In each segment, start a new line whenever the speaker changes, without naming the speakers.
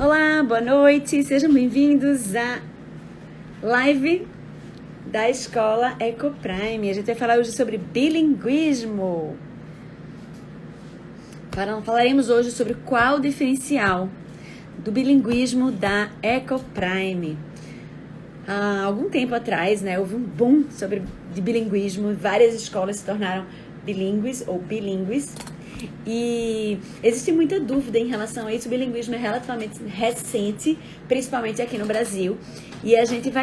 Olá, boa noite, sejam bem-vindos à live da escola Ecoprime. A gente vai falar hoje sobre bilinguismo. Falaremos hoje sobre qual o diferencial do bilinguismo da Ecoprime. Há algum tempo atrás, houve um boom de bilinguismo, várias escolas se tornaram bilíngues ou bilíngues. E existe muita dúvida em relação a isso. O bilinguismo é relativamente recente, principalmente aqui no Brasil. E a gente eu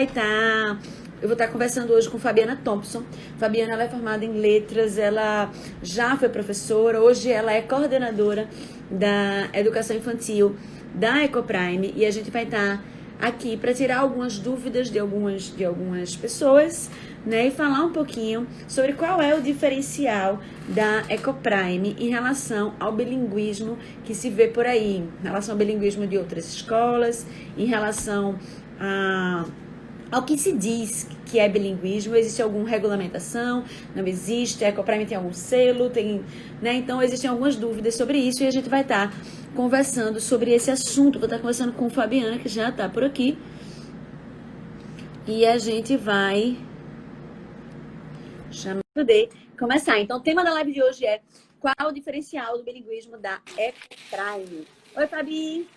vou estar conversando hoje com Fabiana Thompson. Fabiana, ela é formada em letras, ela já foi professora, hoje ela é coordenadora da educação infantil da Ecoprime. E a gente vai estar aqui para tirar algumas dúvidas de algumas pessoas, e falar um pouquinho sobre qual é o diferencial da Ecoprime em relação ao bilinguismo que se vê por aí, em relação ao bilinguismo de outras escolas, em relação ao que se diz que é bilinguismo. Existe alguma regulamentação? Não existe? A Ecoprime tem algum selo? Então existem algumas dúvidas sobre isso e a gente vai estar conversando sobre esse assunto. Vou estar conversando com Fabiana, que já está por aqui. E a gente vai poder começar. Então, o tema da live de hoje é qual o diferencial do bilinguismo da Ecoprime. Oi, Fabi!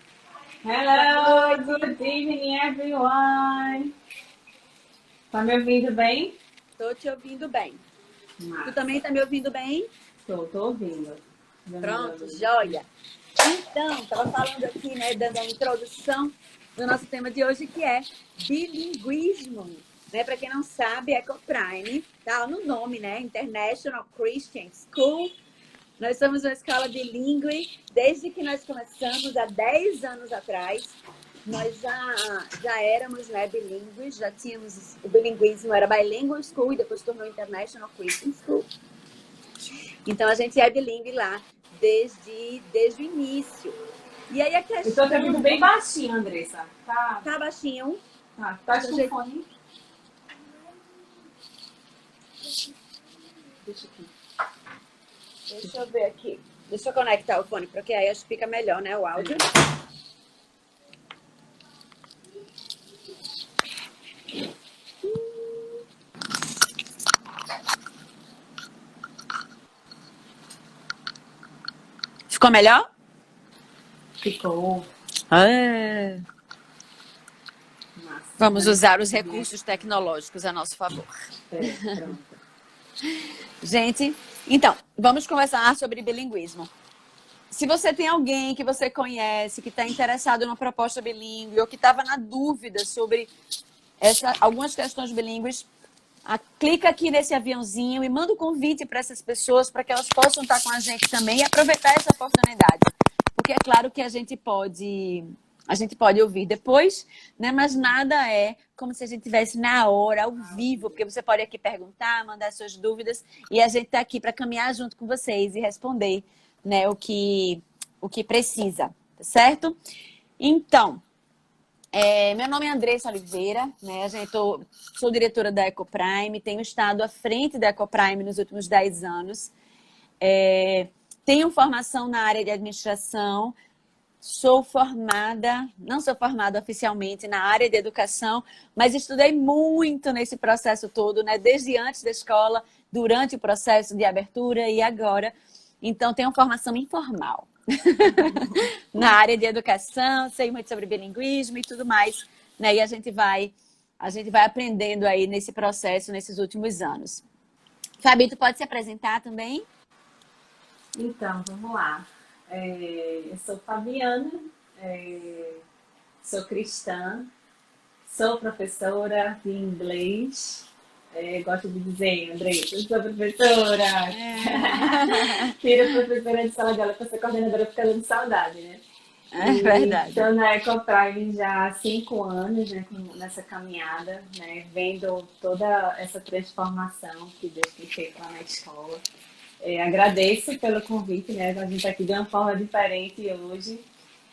Hello, good evening, everyone. Tá me ouvindo bem?
Tô te ouvindo bem.
Massa.
Tu também tá me ouvindo bem?
Tô ouvindo.
Pronto, joia. Então, tava falando aqui, dando a introdução do nosso tema de hoje, que é bilinguismo. Para quem não sabe, Ecoprime, tá no nome, International Christian School. Nós somos uma escola bilíngue desde que nós começamos há 10 anos atrás. Nós já éramos bilíngues, já tínhamos o bilinguismo, era Bilingual School e depois tornou International Christian School. Então a gente é bilíngue lá desde o início. E aí a questão...
Eu tô te ouvindo bem baixinho, Andressa.
Tá baixinho?
Tá com fone?
Deixa eu ver aqui. Deixa eu conectar o fone, porque aí acho que fica melhor, o áudio. Ficou melhor?
Ficou.
Vamos usar os recursos tecnológicos a nosso favor.
Pronto.
Gente, então, vamos conversar sobre bilinguismo. Se você tem alguém que você conhece, que está interessado numa proposta bilíngue ou que estava na dúvida sobre algumas questões bilíngues, clica aqui nesse aviãozinho e manda um convite para essas pessoas para que elas possam estar com a gente também e aproveitar essa oportunidade. Porque é claro que a gente pode ouvir depois, mas nada é como se a gente estivesse na hora, ao vivo, porque você pode aqui perguntar, mandar suas dúvidas e a gente está aqui para caminhar junto com vocês e responder o que precisa, tá certo? Então, meu nome é Andressa Oliveira, sou diretora da Ecoprime, tenho estado à frente da Ecoprime nos últimos 10 anos, tenho formação na área de administração, não sou formada oficialmente na área de educação, mas estudei muito nesse processo todo, desde antes da escola, durante o processo de abertura e agora. Então, tenho formação informal na área de educação, sei muito sobre bilinguismo e tudo mais, e a gente vai aprendendo aí nesse processo, nesses últimos anos. Fabi, tu pode se apresentar também?
Então, vamos lá. Eu sou Fabiana, sou cristã, sou professora de inglês. Gosto de dizer, Andressa, eu sou professora. Tira professora de sala de aula para ser coordenadora ficando de saudade,
É verdade.
Estou na Ecoprime já há 5 anos, nessa caminhada, vendo toda essa transformação que Deus tem feito lá na escola. Agradeço pelo convite, a gente está aqui de uma forma diferente hoje.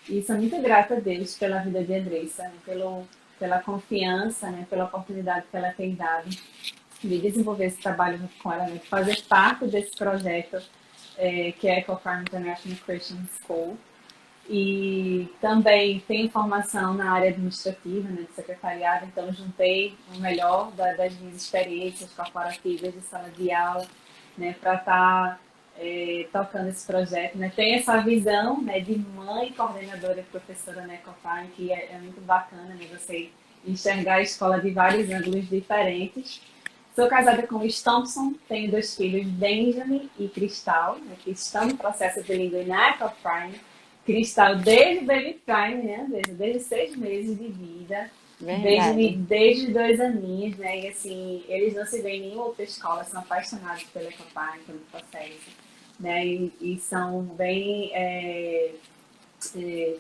E sou muito grata a Deus pela vida de Andressa, pela confiança, pela oportunidade que ela tem dado de desenvolver esse trabalho junto com ela, de fazer parte desse projeto que é a Ecoprime International Christian School. E também tenho formação na área administrativa, né, de secretariado, então juntei o melhor das minhas experiências corporativas de sala de aula, né, para estar tocando esse projeto. Né. Tem essa visão, né, de mãe, coordenadora e professora na Ecoprime, que é muito bacana, né, você enxergar a escola de vários ângulos diferentes. Sou casada com o Thompson, tenho 2 filhos, Benjamin e Cristal, né, que estão no processo bilíngue na Ecoprime. Cristal desde o Baby Prime, né, desde 6 meses de vida.
Verdade.
Desde 2 aninhos, né? E assim, eles não se veem em nenhuma outra escola, são apaixonados pela Ecoprime, pelo processo, né? E são bem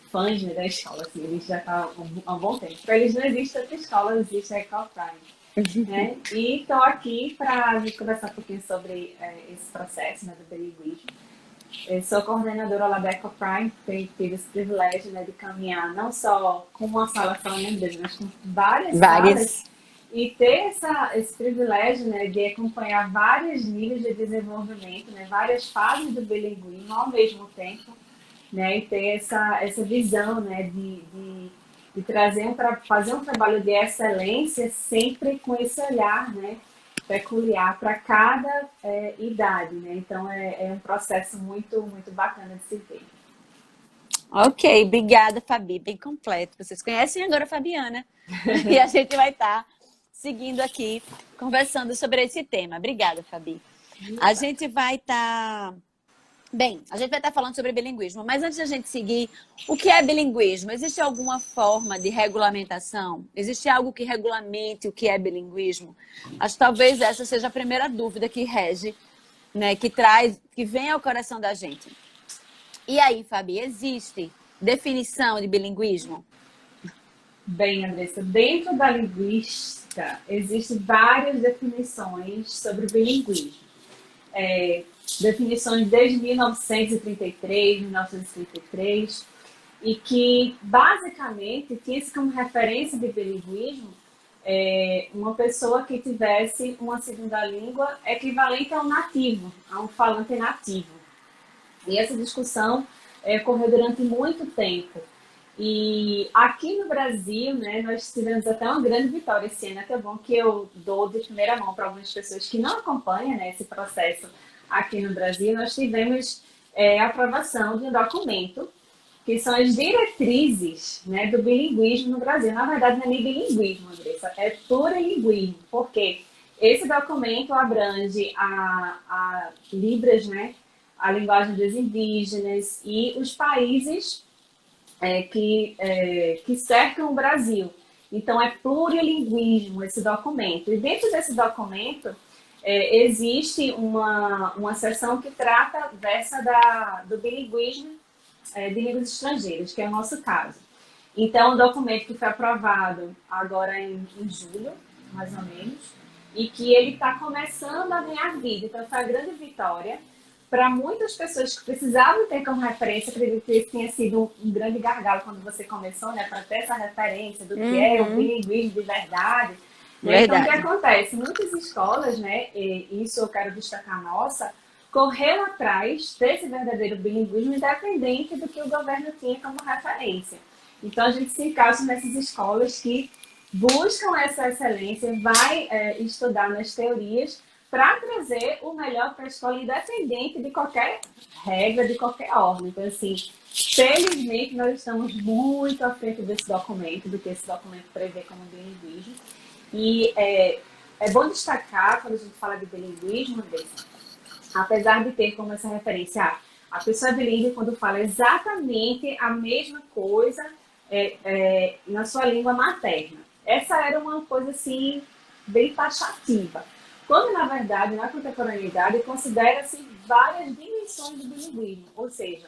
fãs, né, da escola, assim, eles já estão há um bom tempo. Para eles não existe outra escola, existe a Ecoprime. Né? E estou aqui para a gente conversar um pouquinho sobre esse processo, né, do bilinguismo. Eu sou coordenadora lá da Ecoprime, tenho tido esse privilégio, né, de caminhar não só com uma sala falando, mas com várias salas, e ter esse privilégio, né, de acompanhar vários níveis de desenvolvimento, né, várias fases do bilinguismo ao mesmo tempo, né, e ter essa visão, né, de trazer fazer um trabalho de excelência sempre com esse olhar, né, peculiar para cada idade, né? Então é um processo muito, muito bacana de se ver.
Ok, obrigada, Fabi. Bem completo. Vocês conhecem agora a Fabiana. E a gente vai estar seguindo aqui, conversando sobre esse tema. Obrigada, Fabi. A gente vai estar... Bem, a gente vai estar falando sobre bilinguismo, mas antes da gente seguir, o que é bilinguismo? Existe alguma forma de regulamentação? Existe algo que regulamente o que é bilinguismo? Acho que talvez essa seja a primeira dúvida que rege, né, que vem ao coração da gente. E aí, Fabi, existe definição de bilinguismo?
Bem, Andressa, dentro da linguística existem várias definições sobre o bilinguismo. Definições desde 1933, 1933, e que basicamente tinha-se como referência de bilinguismo uma pessoa que tivesse uma segunda língua equivalente ao nativo, a um falante nativo. E essa discussão ocorreu durante muito tempo. E aqui no Brasil, né, nós tivemos até uma grande vitória esse ano, até bom que eu dou de primeira mão para algumas pessoas que não acompanham, né, esse processo aqui no Brasil. Nós tivemos a aprovação de um documento que são as diretrizes, né, do bilinguismo no Brasil. Na verdade, não é nem bilinguismo, Andressa, é plurilinguismo, porque esse documento abrange a Libras, né, a linguagem dos indígenas e os países que cercam o Brasil. Então, é plurilinguismo esse documento. E dentro desse documento, existe uma seção que versa do bilinguismo de línguas estrangeiras, que é o nosso caso. Então, um documento que foi aprovado agora em julho, mais ou menos, e que ele está começando a ganhar vida. Então, foi uma grande vitória para muitas pessoas que precisavam ter como referência. Acredito que esse tenha sido um grande gargalo quando você começou, né, para ter essa referência do que é o bilinguismo de verdade. Então, o que acontece? Muitas escolas, né, e isso eu quero destacar a nossa, correu atrás desse verdadeiro bilinguismo, independente do que o governo tinha como referência. Então, a gente se encaixa nessas escolas que buscam essa excelência, vai estudar nas teorias para trazer o melhor para a escola, independente de qualquer regra, de qualquer ordem. Então, assim, felizmente, nós estamos muito à frente desse documento, do que esse documento prevê como bilinguismo. E é bom destacar, quando a gente fala de bilinguismo, apesar de ter como essa referência a pessoa bilíngue quando fala exatamente a mesma coisa na sua língua materna. Essa era uma coisa, assim, bem taxativa. Quando, na verdade, na contemporaneidade, considera-se várias dimensões do bilinguismo. Ou seja,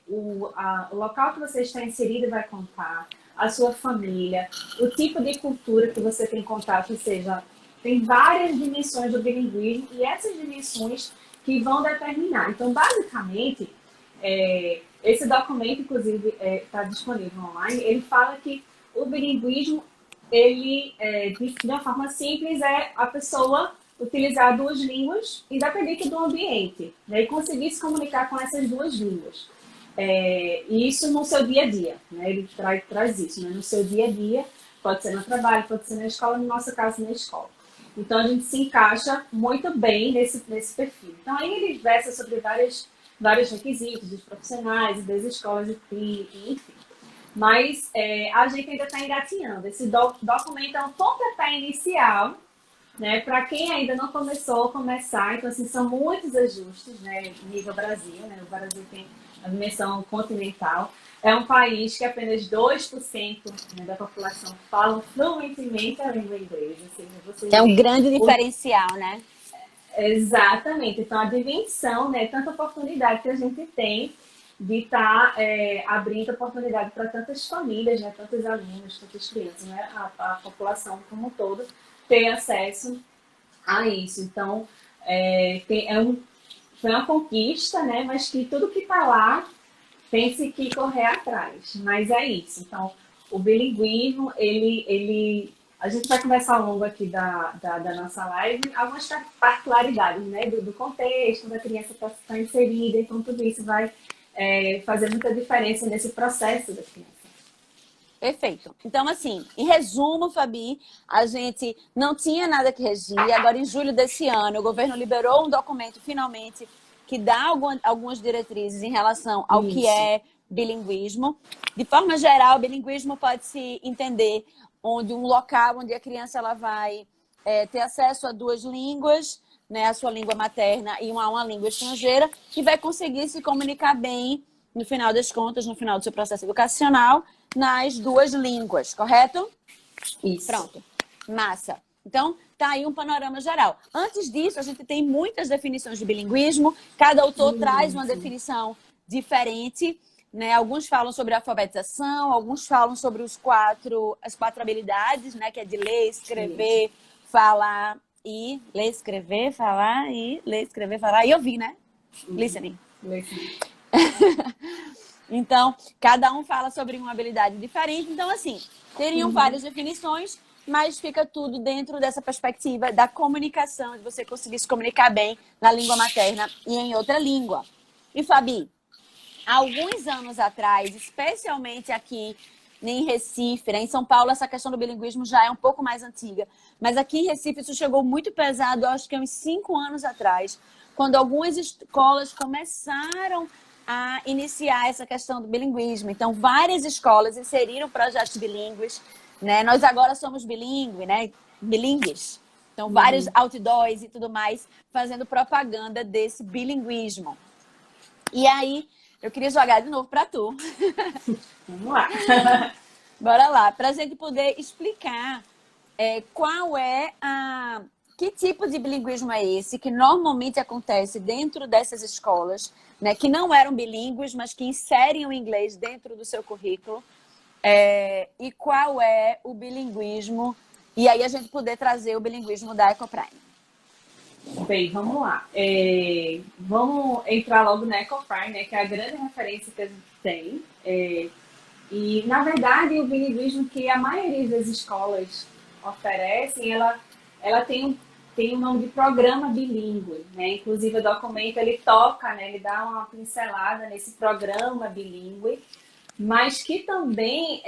o local que você está inserido vai contar, a sua família, o tipo de cultura que você tem contato, ou seja, tem várias dimensões do bilinguismo e essas dimensões que vão determinar. Então, basicamente, esse documento, inclusive, está disponível online, ele fala que o bilinguismo, ele, de uma forma simples, é a pessoa utilizar 2 línguas, independente do ambiente, né, e conseguir se comunicar com essas 2 línguas. E isso no seu dia a dia, né? Ele traz isso, né? No seu dia a dia, pode ser no trabalho, pode ser na escola, no nosso caso, na escola. Então, a gente se encaixa muito bem nesse perfil. Então, aí ele versa sobre vários requisitos dos profissionais, das escolas, enfim. Mas a gente ainda está engatinhando. Esse documento é um pontapé inicial, né? Para quem ainda não começou a começar. Então, assim, são muitos ajustes, né? Nível Brasil, né? O Brasil tem a dimensão continental. É um país que apenas 2%, né, da população falam fluentemente a língua inglesa. Ou seja, vocês
É um
veem
grande diferencial, né?
exatamente. Então, a dimensão, né? Tanta oportunidade que a gente tem de estar abrindo oportunidade para tantas famílias, né? Tantos alunos, tantas crianças, né? A população como um todo ter acesso a isso. Então, foi uma conquista, né? Mas que tudo que está lá tem-se que correr atrás. Mas é isso. Então, o bilinguismo, a gente vai conversar ao longo aqui da nossa live algumas particularidades, né? Do contexto, da criança está inserida. Então, tudo isso vai fazer muita diferença nesse processo da criança.
Perfeito. Então, assim, em resumo, Fabi, a gente não tinha nada que regir. Agora, em julho desse ano, o governo liberou um documento, finalmente, que dá algumas diretrizes em relação ao que
Isso.
é bilinguismo. De forma geral, bilinguismo pode se entender onde um local onde a criança ela vai ter acesso a duas línguas, né, a sua língua materna e uma língua estrangeira, que vai conseguir se comunicar bem, no final das contas, no final do seu processo educacional, nas duas línguas, correto?
Isso.
Pronto. Massa. Então, tá aí um panorama geral. Antes disso, a gente tem muitas definições de bilinguismo. Cada autor traz uma definição diferente, né? Alguns falam sobre alfabetização, alguns falam sobre as quatro habilidades, né? Que é de ler, escrever, falar e... Ler, escrever, falar e... Ler, escrever, falar e ouvir, né? Listening. Então, cada um fala sobre uma habilidade diferente. Então, assim, teriam várias definições, mas fica tudo dentro dessa perspectiva da comunicação, de você conseguir se comunicar bem na língua materna e em outra língua. E, Fabi, há alguns anos atrás, especialmente aqui em Recife, né? Em São Paulo, essa questão do bilinguismo já é um pouco mais antiga, mas aqui em Recife isso chegou muito pesado, acho que uns 5 anos atrás, quando algumas escolas começaram a iniciar essa questão do bilinguismo. Então, várias escolas inseriram projetos bilíngues, né? Nós agora somos bilíngue, né? Bilingues. Então, vários outdoors e tudo mais fazendo propaganda desse bilinguismo. E aí, eu queria jogar de novo para tu.
Vamos lá.
Bora lá, para a gente poder explicar qual é que tipo de bilinguismo é esse que normalmente acontece dentro dessas escolas, né, que não eram bilíngues, mas que inserem o inglês dentro do seu currículo, e qual é o bilinguismo, e aí a gente poder trazer o bilinguismo da Ecoprime.
Bem, vamos lá. Vamos entrar logo na Ecoprime, né, que é a grande referência que a gente tem. E, na verdade, o bilinguismo que a maioria das escolas oferecem, ela tem um nome de programa bilíngue, né? Inclusive, o documento, ele toca, né? Ele dá uma pincelada nesse programa bilíngue, mas que também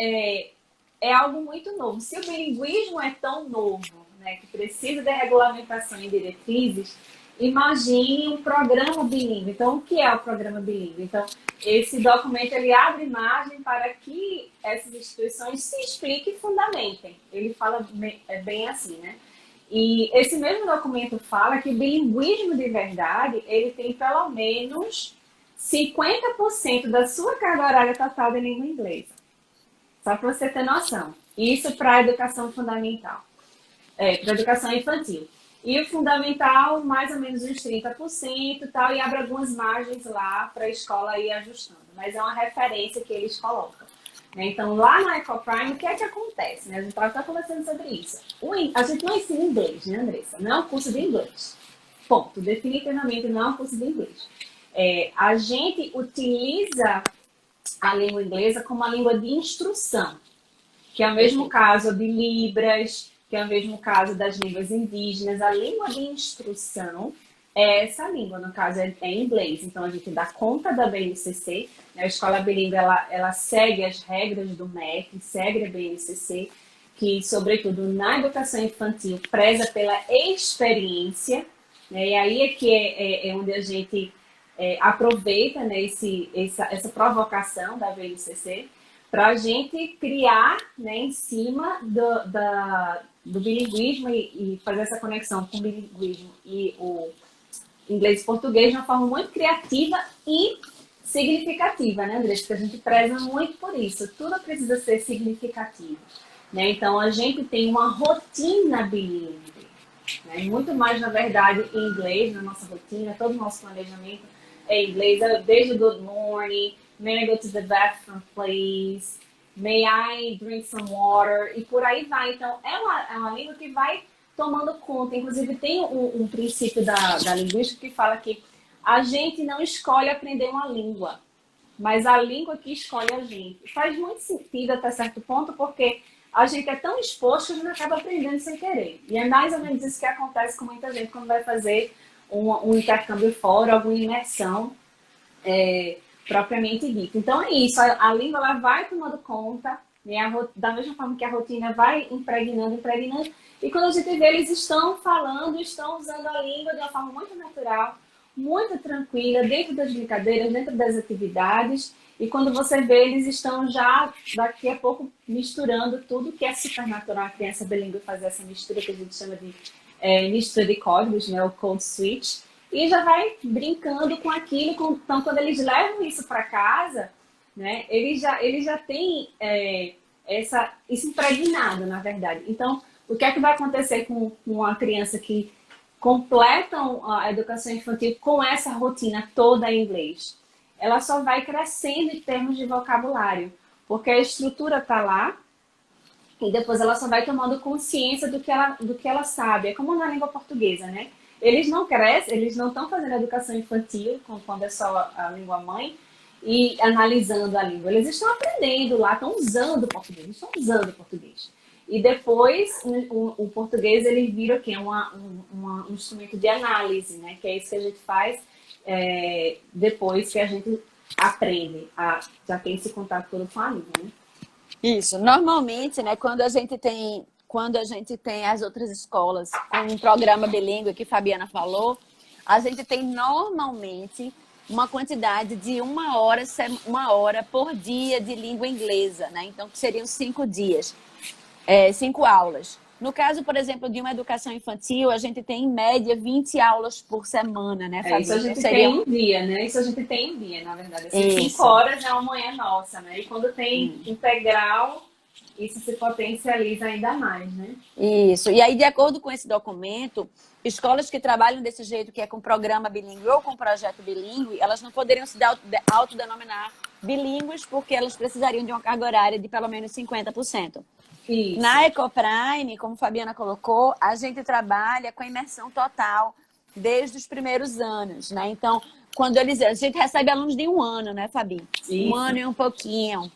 é algo muito novo. Se o bilinguismo é tão novo, né, que precisa de regulamentação e diretrizes, imagine um programa bilíngue. Então, o que é o programa bilíngue? Então, esse documento ele abre margem para que essas instituições se expliquem e fundamentem. Ele fala bem assim, né? E esse mesmo documento fala que o bilinguismo de verdade, ele tem pelo menos 50% da sua carga horária total de língua inglesa. Só para você ter noção. Isso para a educação fundamental. Para a educação infantil. E o fundamental, mais ou menos uns 30% tal, e abre algumas margens lá para a escola ir ajustando. Mas é uma referência que eles colocam. Né? Então, lá na Ecoprime, o que é que acontece? Né? A gente estava conversando sobre isso. A gente não ensina inglês, né, Andressa? Não é um curso de inglês. Ponto. Definitivamente não é um curso de inglês. A gente utiliza a língua inglesa como uma língua de instrução, que é o mesmo caso de Libras, que é o mesmo caso das línguas indígenas. A língua de instrução é essa língua, no caso é inglês. Então a gente dá conta da BNCC, né? A escola bilíngue ela segue as regras do MEC, segue a BNCC, que sobretudo na educação infantil preza pela experiência, né? E aí é que é onde a gente aproveita, né, essa provocação da BNCC para a gente criar, né, em cima do bilinguismo e fazer essa conexão com o bilinguismo e o inglês e português de uma forma muito criativa e significativa, né, Andressa? Porque a gente preza muito por isso. Tudo precisa ser significativo, né? Então, a gente tem uma rotina bilíngue, né? Muito mais, na verdade, em inglês, na nossa rotina, todo o nosso planejamento é em inglês, desde o good morning, may I go to the bathroom, please? May I drink some water? E por aí vai. Então, é uma língua que vai tomando conta. Inclusive, tem um princípio da linguística que fala que a gente não escolhe aprender uma língua, mas a língua que escolhe a gente. Faz muito sentido até certo ponto, porque a gente é tão exposto que a gente acaba aprendendo sem querer. E é mais ou menos isso que acontece com muita gente quando vai fazer um intercâmbio fora, alguma imersão propriamente dita. Então é isso, a língua ela vai tomando conta, né? Da mesma forma que a rotina vai impregnando, e quando a gente vê, eles estão falando, estão usando a língua de uma forma muito natural, muito tranquila, dentro das brincadeiras, dentro das atividades, e quando você vê, eles estão já, daqui a pouco, misturando tudo que é super natural, a criança bilíngue fazer essa mistura que a gente chama de mistura de códigos, né, o code switch, e já vai brincando com aquilo. Então, quando eles levam isso para casa, né, eles já têm isso impregnado, na verdade. Então, o que é que vai acontecer com uma criança que completam a educação infantil com essa rotina toda em inglês? Ela só vai crescendo em termos de vocabulário, porque a estrutura está lá, e depois ela só vai tomando consciência do que ela sabe. É como na língua portuguesa, né? Eles não crescem, eles não estão fazendo educação infantil, quando é só a língua mãe, e analisando a língua. Eles estão aprendendo lá, estão usando o português, estão usando o português. E depois, o português, ele vira o quê? Um instrumento de análise, né? Que é isso que a gente faz depois que a gente aprende, já tem esse contato todo com a língua, né?
Isso. Normalmente, né, quando a gente tem as outras escolas com um programa bilíngue que Fabiana falou, a gente tem normalmente uma quantidade de uma hora por dia de língua inglesa, né? Então, que seriam 5 dias, 5 aulas. No caso, por exemplo, de uma educação infantil, a gente tem em média 20 aulas por semana, né, Fabiana?
Isso a gente tem um dia, né? Isso a gente tem um dia, na verdade. Assim, 5 horas é uma manhã nossa, né? E quando tem integral, isso se potencializa ainda mais, né?
Isso. E aí, de acordo com esse documento, escolas que trabalham desse jeito, que é com programa bilíngue ou com projeto bilíngue, elas não poderiam se autodenominar bilíngues, porque elas precisariam de uma carga horária de pelo menos 50%.
Isso.
Na Ecoprime, como Fabiana colocou, a gente trabalha com a imersão total desde os primeiros anos, né? Então, a gente recebe alunos de 1 ano, né, Fabi?
Isso.
1 ano e um pouquinho.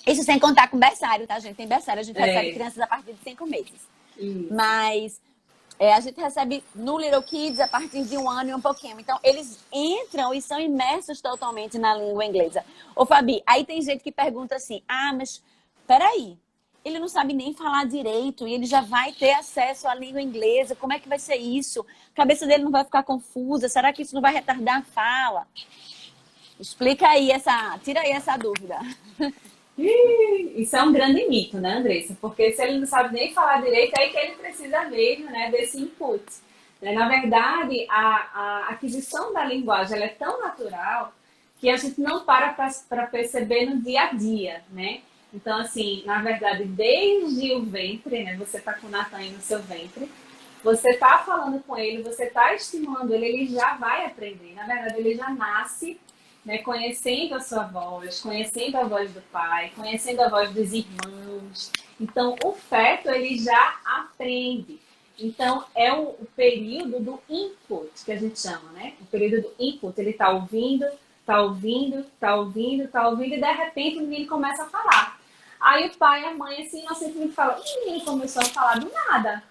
Isso sem contar com berçário, tá, gente? Tem berçário, a gente recebe crianças a partir de 5 meses.
Isso.
Mas a gente recebe no Little Kids a partir de 1 ano e um pouquinho. Então, eles entram e são imersos totalmente na língua inglesa. Ô, Fabi, aí tem gente que pergunta assim, mas peraí, ele não sabe nem falar direito e ele já vai ter acesso à língua inglesa. Como é que vai ser isso? A cabeça dele não vai ficar confusa? Será que isso não vai retardar a fala? Explica aí tira aí essa dúvida.
Isso é um grande mito, né, Andressa? Porque se ele não sabe nem falar direito, é aí que ele precisa mesmo, né, desse input. Na verdade, a aquisição da linguagem ela é tão natural que a gente não para perceber no dia a dia, né? Então, assim, na verdade, desde o ventre, né? Você tá com o Nathan aí no seu ventre, você tá falando com ele, você tá estimulando ele já vai aprender. Na verdade, ele já nasce, né, conhecendo a sua voz, conhecendo a voz do pai, conhecendo a voz dos irmãos. Então, o feto, ele já aprende. Então, é o período do input, que a gente chama, né? O período do input, ele tá ouvindo, e de repente o menino começa a falar. Aí o pai e a mãe, assim, inocentemente falam, o menino começou a falar do nada.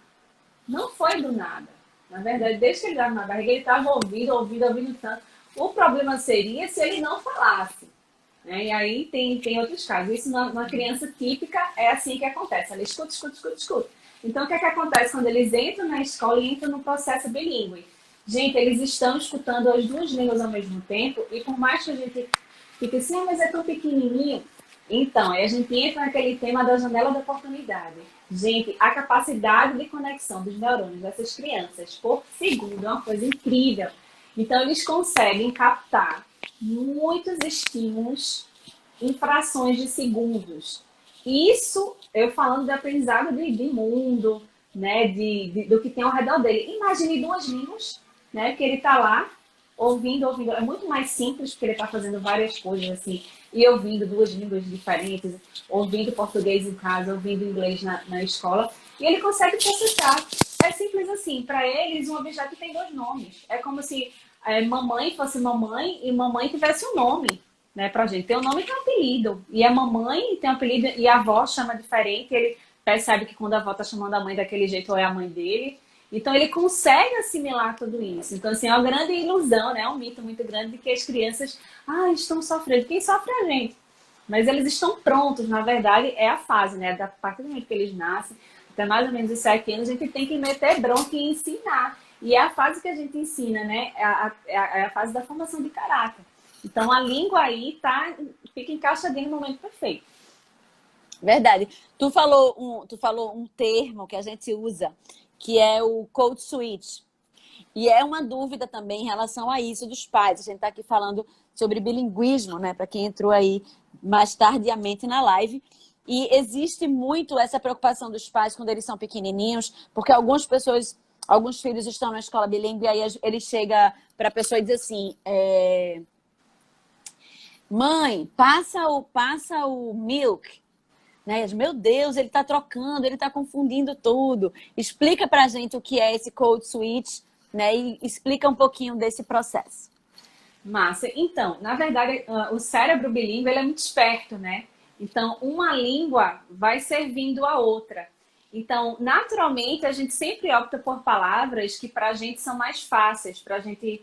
Não foi do nada. Na verdade, desde que ele estava na barriga, ele estava ouvindo tanto. O problema seria se ele não falasse. Né? E aí tem outros casos. Isso numa criança típica é assim que acontece. Ela escuta, escuta, escuta, escuta. Então, o que é que acontece quando eles entram na escola e entram no processo bilíngue? Gente, eles estão escutando as duas línguas ao mesmo tempo e por mais que a gente fique assim, ah, mas é tão pequenininho. Então, aí a gente entra naquele tema da janela da oportunidade. Gente, a capacidade de conexão dos neurônios dessas crianças por segundo é uma coisa incrível. Então, eles conseguem captar muitos estímulos em frações de segundos. Isso, eu falando de aprendizado de mundo, né, do que tem ao redor dele. Imagine duas línguas, né, que ele está lá ouvindo. É muito mais simples, porque ele está fazendo várias coisas assim, e ouvindo duas línguas diferentes, ouvindo português em casa, ouvindo inglês na escola, e ele consegue processar. É simples assim. Para eles, um objeto tem dois nomes. É como se mamãe fosse mamãe e mamãe tivesse um nome, né, pra gente. Tem um nome e tem um apelido. E a mamãe tem um apelido e a avó chama diferente. Ele percebe que quando a avó tá chamando a mãe daquele jeito, ou é a mãe dele. Então, ele consegue assimilar tudo isso. Então, assim, é uma grande ilusão, né? É um mito muito grande de que as crianças estão sofrendo. Quem sofre é a gente. Mas eles estão prontos, na verdade, é a fase, né? Da partir do momento que eles nascem, até mais ou menos os 7 anos, a gente tem que meter bronca e ensinar. E é a fase que a gente ensina, né? É a fase da formação de caráter. Então, a língua aí fica encaixadinha no momento perfeito.
Verdade. Tu falou um termo que a gente usa, que é o code switch. E é uma dúvida também em relação a isso dos pais. A gente está aqui falando sobre bilinguismo, né? Para quem entrou aí mais tardiamente na live. E existe muito essa preocupação dos pais quando eles são pequenininhos, porque alguns filhos estão na escola bilíngue, e aí ele chega para a pessoa e diz assim: mãe, passa o milk. Né? Meu Deus, ele está trocando, ele está confundindo tudo. Explica para a gente o que é esse code switch, né? E explica um pouquinho desse processo.
Massa. Então, na verdade, o cérebro bilíngue ele é muito esperto, né? Então, uma língua vai servindo a outra. Então, naturalmente, a gente sempre opta por palavras que para a gente são mais fáceis, para a gente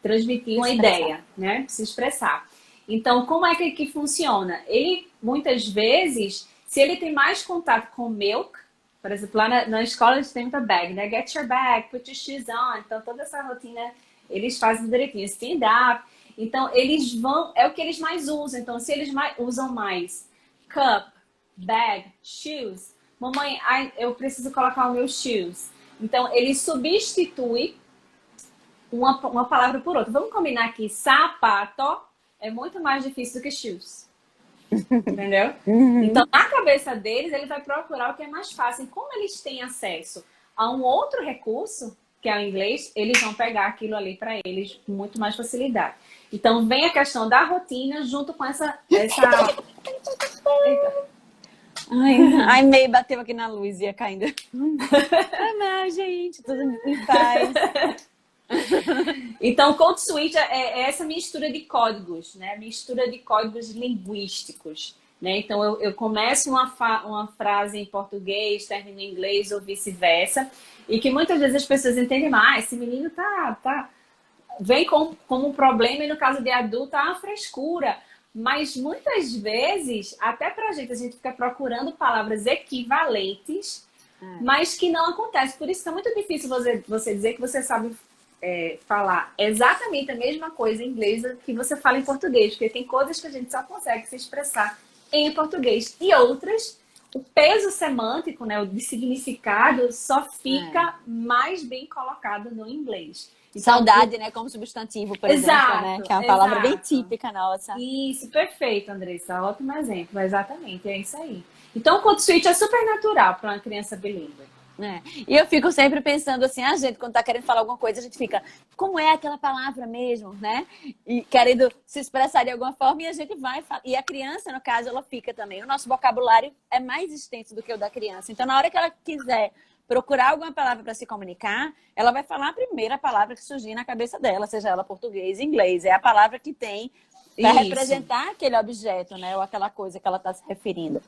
transmitir uma ideia, né? Se expressar. Então, como é que funciona? Ele, muitas vezes, se ele tem mais contato com milk, por exemplo, lá na escola eles têm muita bag, né? Get your bag, put your shoes on. Então, toda essa rotina eles fazem direitinho, stand up. Então, eles vão, é o que eles mais usam. Então, se eles usam mais cup, bag, shoes, mamãe, eu preciso colocar os meus shoes. Então, ele substitui uma palavra por outra. Vamos combinar aqui, sapato é muito mais difícil do que shoes. Entendeu? Então, na cabeça deles, ele vai procurar o que é mais fácil. E como eles têm acesso a um outro recurso, que é o inglês, eles vão pegar aquilo ali para eles com muito mais facilidade. Então, vem a questão da rotina junto com essa... Eita.
Ai, meio bateu aqui na luz e ia caindo. Não, gente, tudo em paz.
Então, code switch é essa mistura de códigos, né? Mistura de códigos linguísticos, né? Então, eu começo uma frase em português, termino em inglês ou vice-versa, e que muitas vezes as pessoas entendem mais. Esse menino vem como um problema, e no caso de adulto, uma frescura. Mas muitas vezes, até pra gente, a gente fica procurando palavras equivalentes, mas que não acontece. Por isso que é muito difícil você dizer que você sabe falar exatamente a mesma coisa em inglês que você fala em português, porque tem coisas que a gente só consegue se expressar em português e outras, o peso semântico, né, o de significado só fica mais bem colocado no inglês.
Então, saudade, né, como substantivo, por exemplo, né, que é uma palavra bem típica nossa.
Isso, perfeito, Andressa, ótimo exemplo, exatamente, é isso aí. Então, o code switch é super natural para uma criança bilíngue.
E eu fico sempre pensando assim, a gente quando tá querendo falar alguma coisa, a gente fica, como é aquela palavra mesmo, né? E querendo se expressar de alguma forma, e a gente vai falar. E a criança, no caso, ela fica também. O nosso vocabulário é mais extenso do que o da criança. Então, na hora que ela quiser procurar alguma palavra para se comunicar, ela vai falar a primeira palavra que surgir na cabeça dela, seja ela português, inglês. É a palavra que tem para representar aquele objeto, né? Ou aquela coisa que ela está se referindo.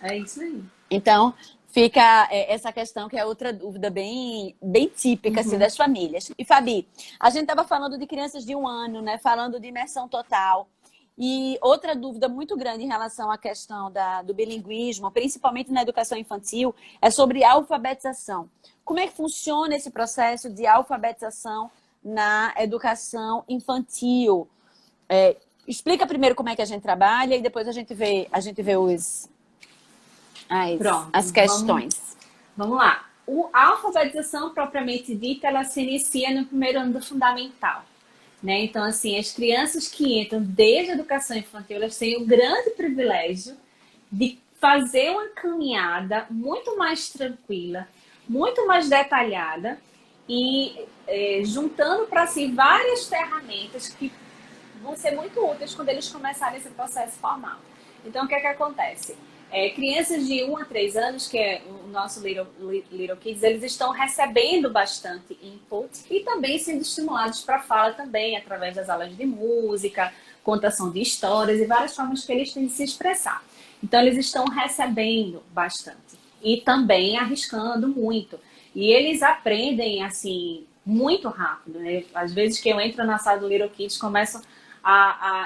É isso aí.
Então, fica essa questão que é outra dúvida bem, bem típica assim, das famílias. E, Fabi, a gente estava falando de crianças de 1 ano, né? Falando de imersão total. E outra dúvida muito grande em relação à questão do bilinguismo, principalmente na educação infantil, é sobre alfabetização. Como é que funciona esse processo de alfabetização na educação infantil? Explica primeiro como é que a gente trabalha e depois a gente vê
Pronto,
as questões.
Vamos lá. A alfabetização propriamente dita, ela se inicia no primeiro ano do fundamental, né? Então, assim, as crianças que entram desde a educação infantil, elas têm o grande privilégio de fazer uma caminhada muito mais tranquila, muito mais detalhada e juntando para si várias ferramentas que vão ser muito úteis quando eles começarem esse processo formal. Então, o que é que acontece? Crianças de 1 a 3 anos, que é o nosso Little Kids, eles estão recebendo bastante input e também sendo estimulados para fala também, através das aulas de música, contação de histórias e várias formas que eles têm de se expressar. Então, eles estão recebendo bastante e também arriscando muito. E eles aprendem, assim, muito rápido, né? Às vezes que eu entro na sala do Little Kids, começo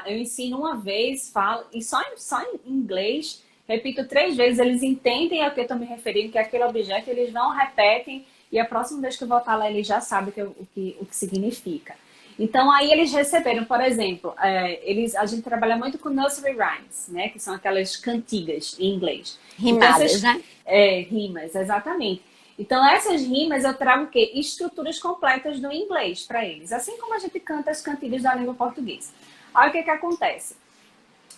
eu ensino uma vez, falo, e só em inglês, repito 3 vezes, eles entendem ao que eu estou me referindo, que é aquele objeto, eles não repetem, e a próxima vez que eu voltar lá, eles já sabem o que significa. Então, aí eles receberam, por exemplo, a gente trabalha muito com nursery rhymes, né? Que são aquelas cantigas em inglês.
Rimadas,
então,
né?
Rimas, exatamente. Então, essas rimas eu trago o quê? Estruturas completas do inglês para eles. Assim como a gente canta as cantigas da língua portuguesa. Aí, o que acontece?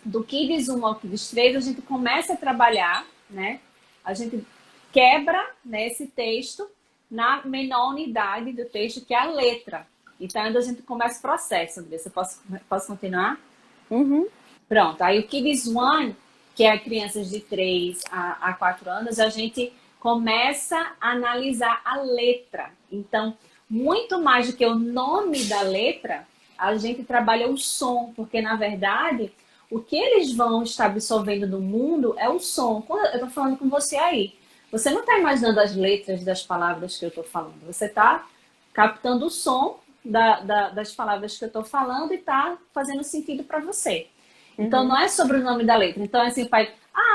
Do Kids 1 ao Kids 3, a gente começa a trabalhar, né? A gente quebra, né, esse texto na menor unidade do texto, que é a letra. Então, a gente começa o processo. Você posso continuar?
Uhum.
Pronto. Aí, o Kids 1, que é crianças de 3 a 4 anos, a gente começa a analisar a letra. Então, muito mais do que o nome da letra, a gente trabalha o som, porque, na verdade, o que eles vão estar absorvendo do mundo é o som. Quando eu estou falando com você aí, você não está imaginando as letras das palavras que eu estou falando. Você está captando o som das palavras que eu estou falando e está fazendo sentido para você. Então, não é sobre o nome da letra. Então, assim, o pai,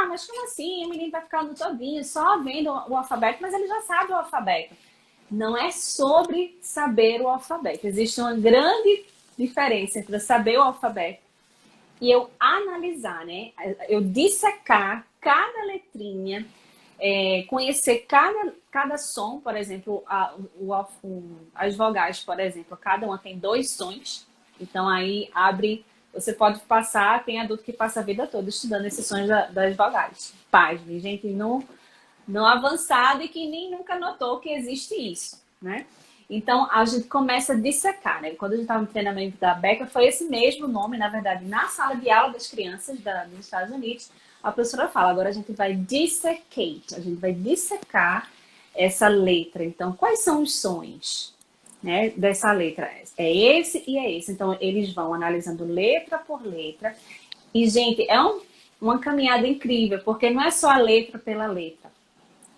mas como assim? O menino vai ficar no todinho só vendo o alfabeto, mas ele já sabe o alfabeto. Não é sobre saber o alfabeto. Existe uma grande diferença entre eu saber o alfabeto e eu analisar, né? Eu dissecar cada letrinha, conhecer cada som, por exemplo, as vogais, por exemplo, cada uma tem 2 sons. Então, aí você pode passar, tem adulto que passa a vida toda estudando esses sons das vogais. Pasme, gente não avançado e que nem nunca notou que existe isso, né? Então, a gente começa a dissecar, né? Quando a gente estava no treinamento da Beca, foi esse mesmo nome, na verdade, na sala de aula das crianças dos Estados Unidos, a professora fala, agora a gente vai dissecate, a gente vai dissecar essa letra. Então, quais são os sons, né, dessa letra? É esse e é esse. Então, eles vão analisando letra por letra. E, gente, é uma caminhada incrível, porque não é só a letra pela letra,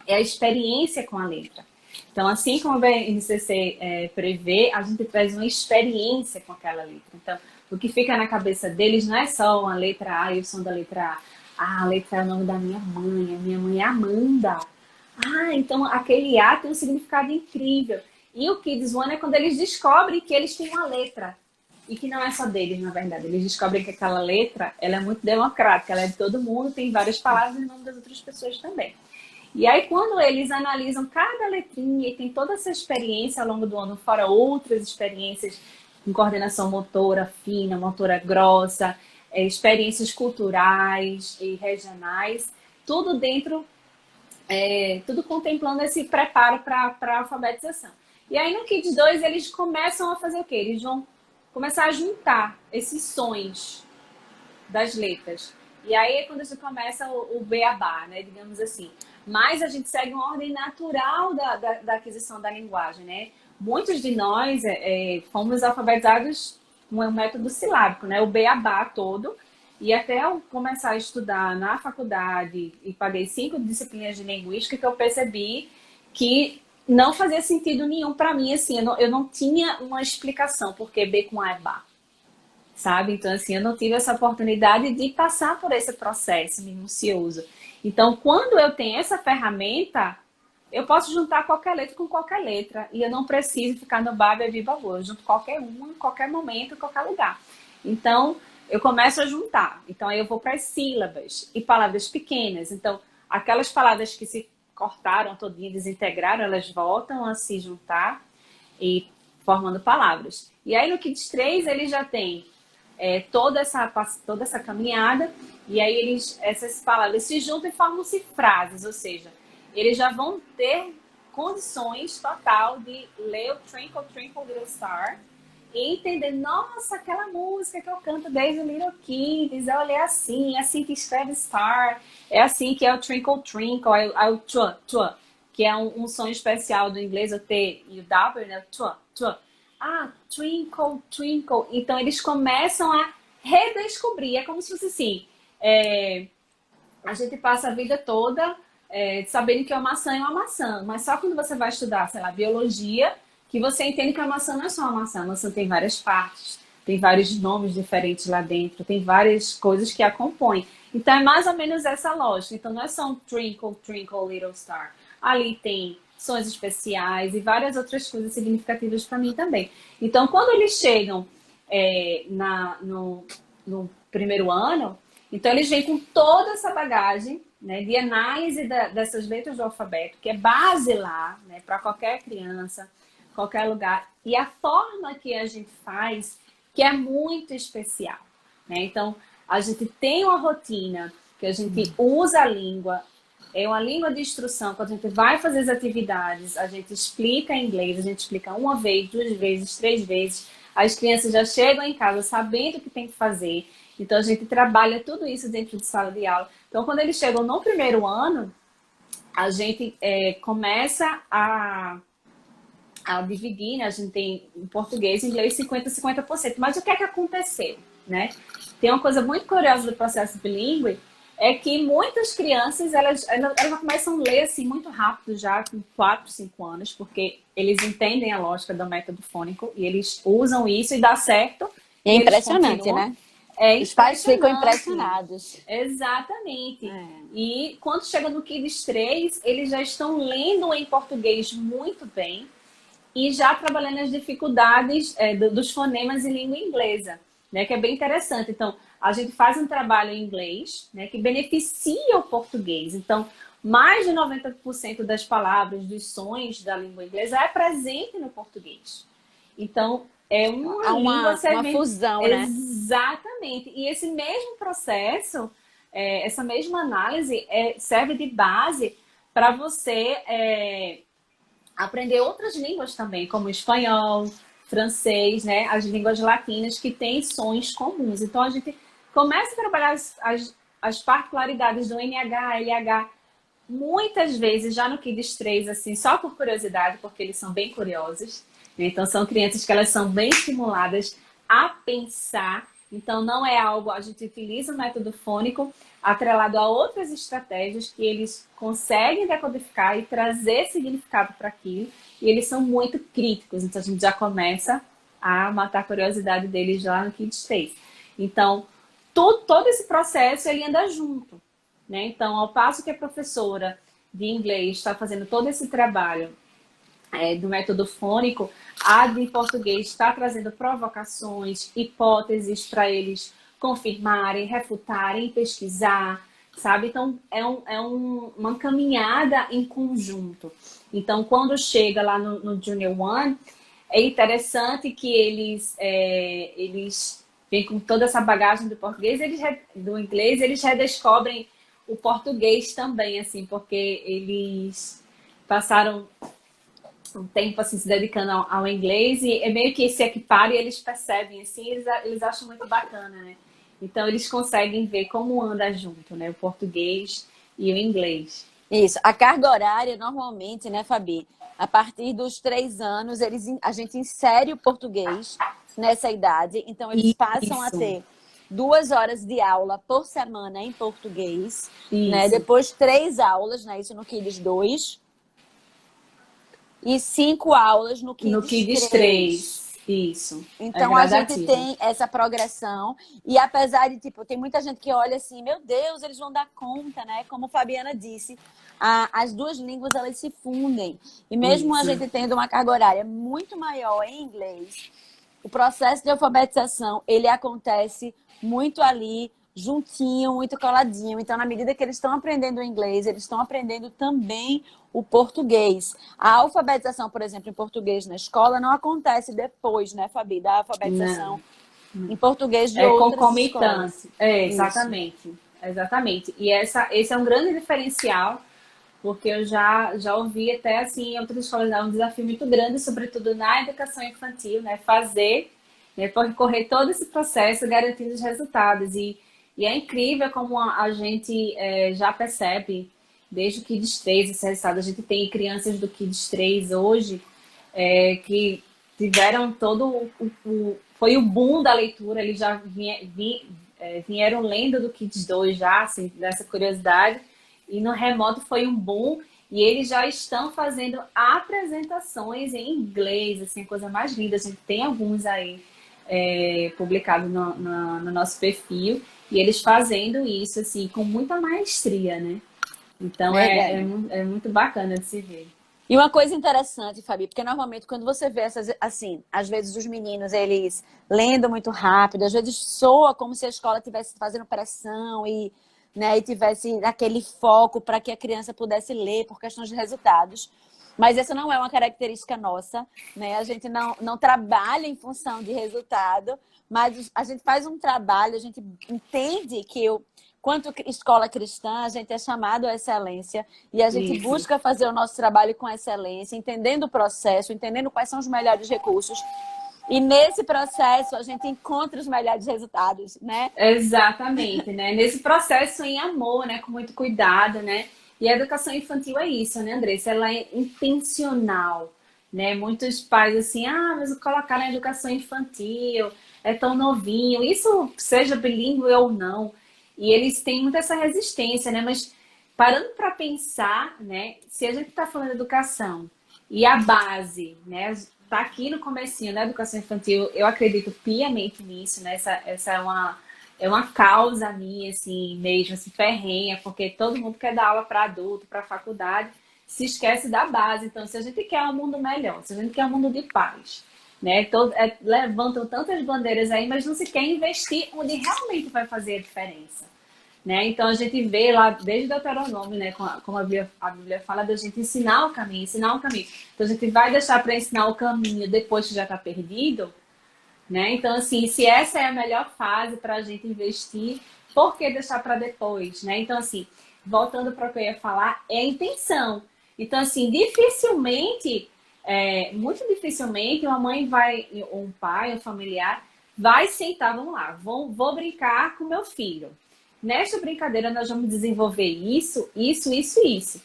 é a experiência com a letra. Então, assim como o BNCC prevê, a gente traz uma experiência com aquela letra. Então, o que fica na cabeça deles não é só uma letra A e o som da letra A. A letra é o nome da minha mãe. A minha mãe é Amanda. Então aquele A tem um significado incrível. E o Kids One é quando eles descobrem que eles têm uma letra. E que não é só deles, na verdade. Eles descobrem que aquela letra, ela é muito democrática. Ela é de todo mundo, tem várias palavras em nome das outras pessoas também. E aí, quando eles analisam cada letrinha e tem toda essa experiência ao longo do ano, fora outras experiências em coordenação motora fina, motora grossa, experiências culturais e regionais, tudo dentro, tudo contemplando esse preparo para a alfabetização. E aí, no Kids 2, eles começam a fazer o quê? Eles vão começar a juntar esses sons das letras. E aí é quando a gente começa o beabá, né? Digamos assim. Mas a gente segue uma ordem natural da aquisição da linguagem, né? Muitos de nós fomos alfabetizados com um método silábico, né? O beabá todo. E até eu começar a estudar na faculdade e paguei 5 disciplinas de linguística que eu percebi que não fazia sentido nenhum para mim, assim, eu não tinha uma explicação porque B com A é Bá, sabe? Então, assim, eu não tive essa oportunidade de passar por esse processo minucioso. Então, quando eu tenho essa ferramenta, eu posso juntar qualquer letra com qualquer letra. E eu não preciso ficar no bar, bebi, babu. Eu junto qualquer uma, em qualquer momento, em qualquer lugar. Então, eu começo a juntar. Então, aí eu vou para as sílabas e palavras pequenas. Então, aquelas palavras que se cortaram todinha, desintegraram, elas voltam a se juntar e formando palavras. E aí, no Kids 3, ele já tem toda essa caminhada. E aí, essas palavras se juntam e formam-se frases. Ou seja, eles já vão ter condições total de ler o Twinkle, Twinkle, Little Star e entender, nossa, aquela música que eu canto desde o Little Kids, olha, é assim que escreve Star, é assim que é o Twinkle, Twinkle, é o Tua, Tua, que é um som especial do inglês, o T e o W, né? Tua, Tua. Ah, Twinkle, Twinkle. Então, eles começam a redescobrir, é como se fosse assim, a gente passa a vida toda sabendo que uma maçã é uma maçã, mas só quando você vai estudar, sei lá, biologia, que você entende que a maçã não é só uma maçã. A maçã tem várias partes, tem vários nomes diferentes lá dentro, tem várias coisas que a compõem. Então é mais ou menos essa lógica. Então não é só um Twinkle, Twinkle, Little Star. Ali tem sons especiais e várias outras coisas significativas para mim também. Então quando eles chegam no primeiro ano, então eles vêm com toda essa bagagem, né, de análise dessas letras do alfabeto, que é base lá, né, para qualquer criança, qualquer lugar. E a forma que a gente faz, que é muito especial, né? Então, a gente tem uma rotina que a gente usa a língua, é uma língua de instrução. Quando a gente vai fazer as atividades, a gente explica em inglês, a gente explica uma vez, 2 vezes, 3 vezes. As crianças já chegam em casa sabendo o que tem que fazer. Então, a gente trabalha tudo isso dentro de sala de aula. Então, quando eles chegam no primeiro ano, a gente começa a dividir, né? A gente tem em português e inglês 50-50%. Mas o que é que aconteceu, né? Tem uma coisa muito curiosa do processo bilíngue, é que muitas crianças, elas começam a ler assim muito rápido já, com 4, 5 anos, porque eles entendem a lógica do método fônico e eles usam isso e dá certo.
É impressionante, né? Os pais ficam impressionados.
Exatamente. E quando chega no Kids 3, eles já estão lendo em português muito bem e já trabalhando as dificuldades dos fonemas em língua inglesa, né? Que é bem interessante. Então, a gente faz um trabalho em inglês, né, que beneficia o português. Então, mais de 90% das palavras, dos sons da língua inglesa é presente no português. Então, é uma
fusão, né?
Exatamente. E esse mesmo processo, essa mesma análise serve de base para você aprender outras línguas também, como espanhol, francês, né? As línguas latinas que têm sons comuns. Então, a gente começa a trabalhar as particularidades do NH, LH, muitas vezes já no Kids 3, assim, só por curiosidade, porque eles são bem curiosos. Então, são crianças que elas são bem estimuladas a pensar. Então, não é algo... A gente utiliza o método fônico atrelado a outras estratégias que eles conseguem decodificar e trazer significado para aquilo. E eles são muito críticos. Então, a gente já começa a matar a curiosidade deles lá no Kids 3. Então, todo esse processo, ele anda junto, né? Então, ao passo que a professora de inglês está fazendo todo esse trabalho do método fônico, a de português está trazendo provocações, hipóteses para eles confirmarem, refutarem, pesquisar, sabe? Então, uma caminhada em conjunto. Então, quando chega lá no Junior One, é interessante que eles vêm com toda essa bagagem do português, do inglês, eles redescobrem o português também, assim, porque eles passaram um tempo assim se dedicando ao inglês e é meio que se equiparam e eles percebem assim, eles acham muito bacana, né? Então eles conseguem ver como anda junto, né? O português e o inglês.
Isso. A carga horária normalmente, né, Fabi? A partir dos 3 anos, a gente insere o português nessa idade, então eles passam a ter 2 horas de aula por semana em português, né?
Isso.
Depois 3 aulas, né? Isso no Kids 2. E 5 aulas no
No
Kids
Kids
3.
3. Isso. É
Então, a gente
gradativo.
tem essa progressão. E apesar de, tipo, tem muita gente que olha assim, meu Deus, eles vão dar conta, né? Como Fabiana disse, as duas línguas, elas se fundem. E mesmo a
Isso.
gente tendo uma carga horária muito maior em inglês, o processo de alfabetização, ele acontece muito ali, juntinho, muito coladinho. Então, na medida que eles estão aprendendo o inglês, eles estão aprendendo também o português. A alfabetização, por exemplo, em português na escola não acontece depois, né, Fabi, da alfabetização
Não.
em português de
É
outras escolas.
concomitante. É,
Isso.
exatamente. Exatamente. E esse é um grande diferencial, porque eu já ouvi até assim em outras escolas, é um desafio muito grande, sobretudo na educação infantil, né? Fazer, né, percorrer todo esse processo garantindo os resultados. E é incrível como a gente já percebe, desde o Kids 3, esse resultado. A gente tem crianças do Kids 3 hoje que tiveram todo foi o boom da leitura, eles já vieram lendo do Kids 2 já, assim, dessa curiosidade, e no remoto foi um boom, e eles já estão fazendo apresentações em inglês, assim, a coisa mais linda. A gente tem alguns aí publicados no nosso perfil, e eles fazendo isso, assim, com muita maestria, né? Então
Verdade.
é muito bacana de se ver.
E uma coisa interessante, Fabi, porque normalmente quando você vê essas, assim, às vezes os meninos, eles lendo muito rápido, às vezes soa como se a escola estivesse fazendo pressão e, né, e tivesse aquele foco para que a criança pudesse ler por questões de resultados. Mas essa não é uma característica nossa, né? A gente não trabalha em função de resultado, mas a gente faz um trabalho, a gente entende que quanto escola cristã, a gente é chamado à excelência e a gente
Isso.
busca fazer o nosso trabalho com excelência, entendendo o processo, entendendo quais são os melhores recursos. E nesse processo a gente encontra os melhores resultados, né?
Exatamente, né? Nesse processo em amor, né? Com muito cuidado, né? E a educação infantil é isso, né, Andressa? Ela é intencional, né? Muitos pais assim, mas colocar na educação infantil é tão novinho, isso seja bilíngue ou não. E eles têm muita essa resistência, né? Mas parando para pensar, né? Se a gente está falando de educação e a base, né? Tá aqui no comecinho da educação infantil, eu acredito piamente nisso, né? Essa é uma causa minha, assim, mesmo, assim, ferrenha, porque todo mundo quer dar aula para adulto, para faculdade, se esquece da base. Então, se a gente quer um mundo melhor, se a gente quer um mundo de paz, né? Levantam tantas bandeiras aí, mas não se quer investir onde realmente vai fazer a diferença. Né? Então a gente vê lá desde o Deuteronômio, né, como a Bíblia fala, da gente ensinar o caminho, ensinar o caminho. Então a gente vai deixar para ensinar o caminho depois que já está perdido, né? Então assim, se essa é a melhor fase para a gente investir, por que deixar para depois, né? Então assim, voltando para o que eu ia falar, é a intenção. Então assim, muito dificilmente uma mãe vai, ou um pai, um familiar vai sentar, vamos lá, vou brincar com meu filho. Nesta brincadeira, nós vamos desenvolver isso, isso, isso, isso.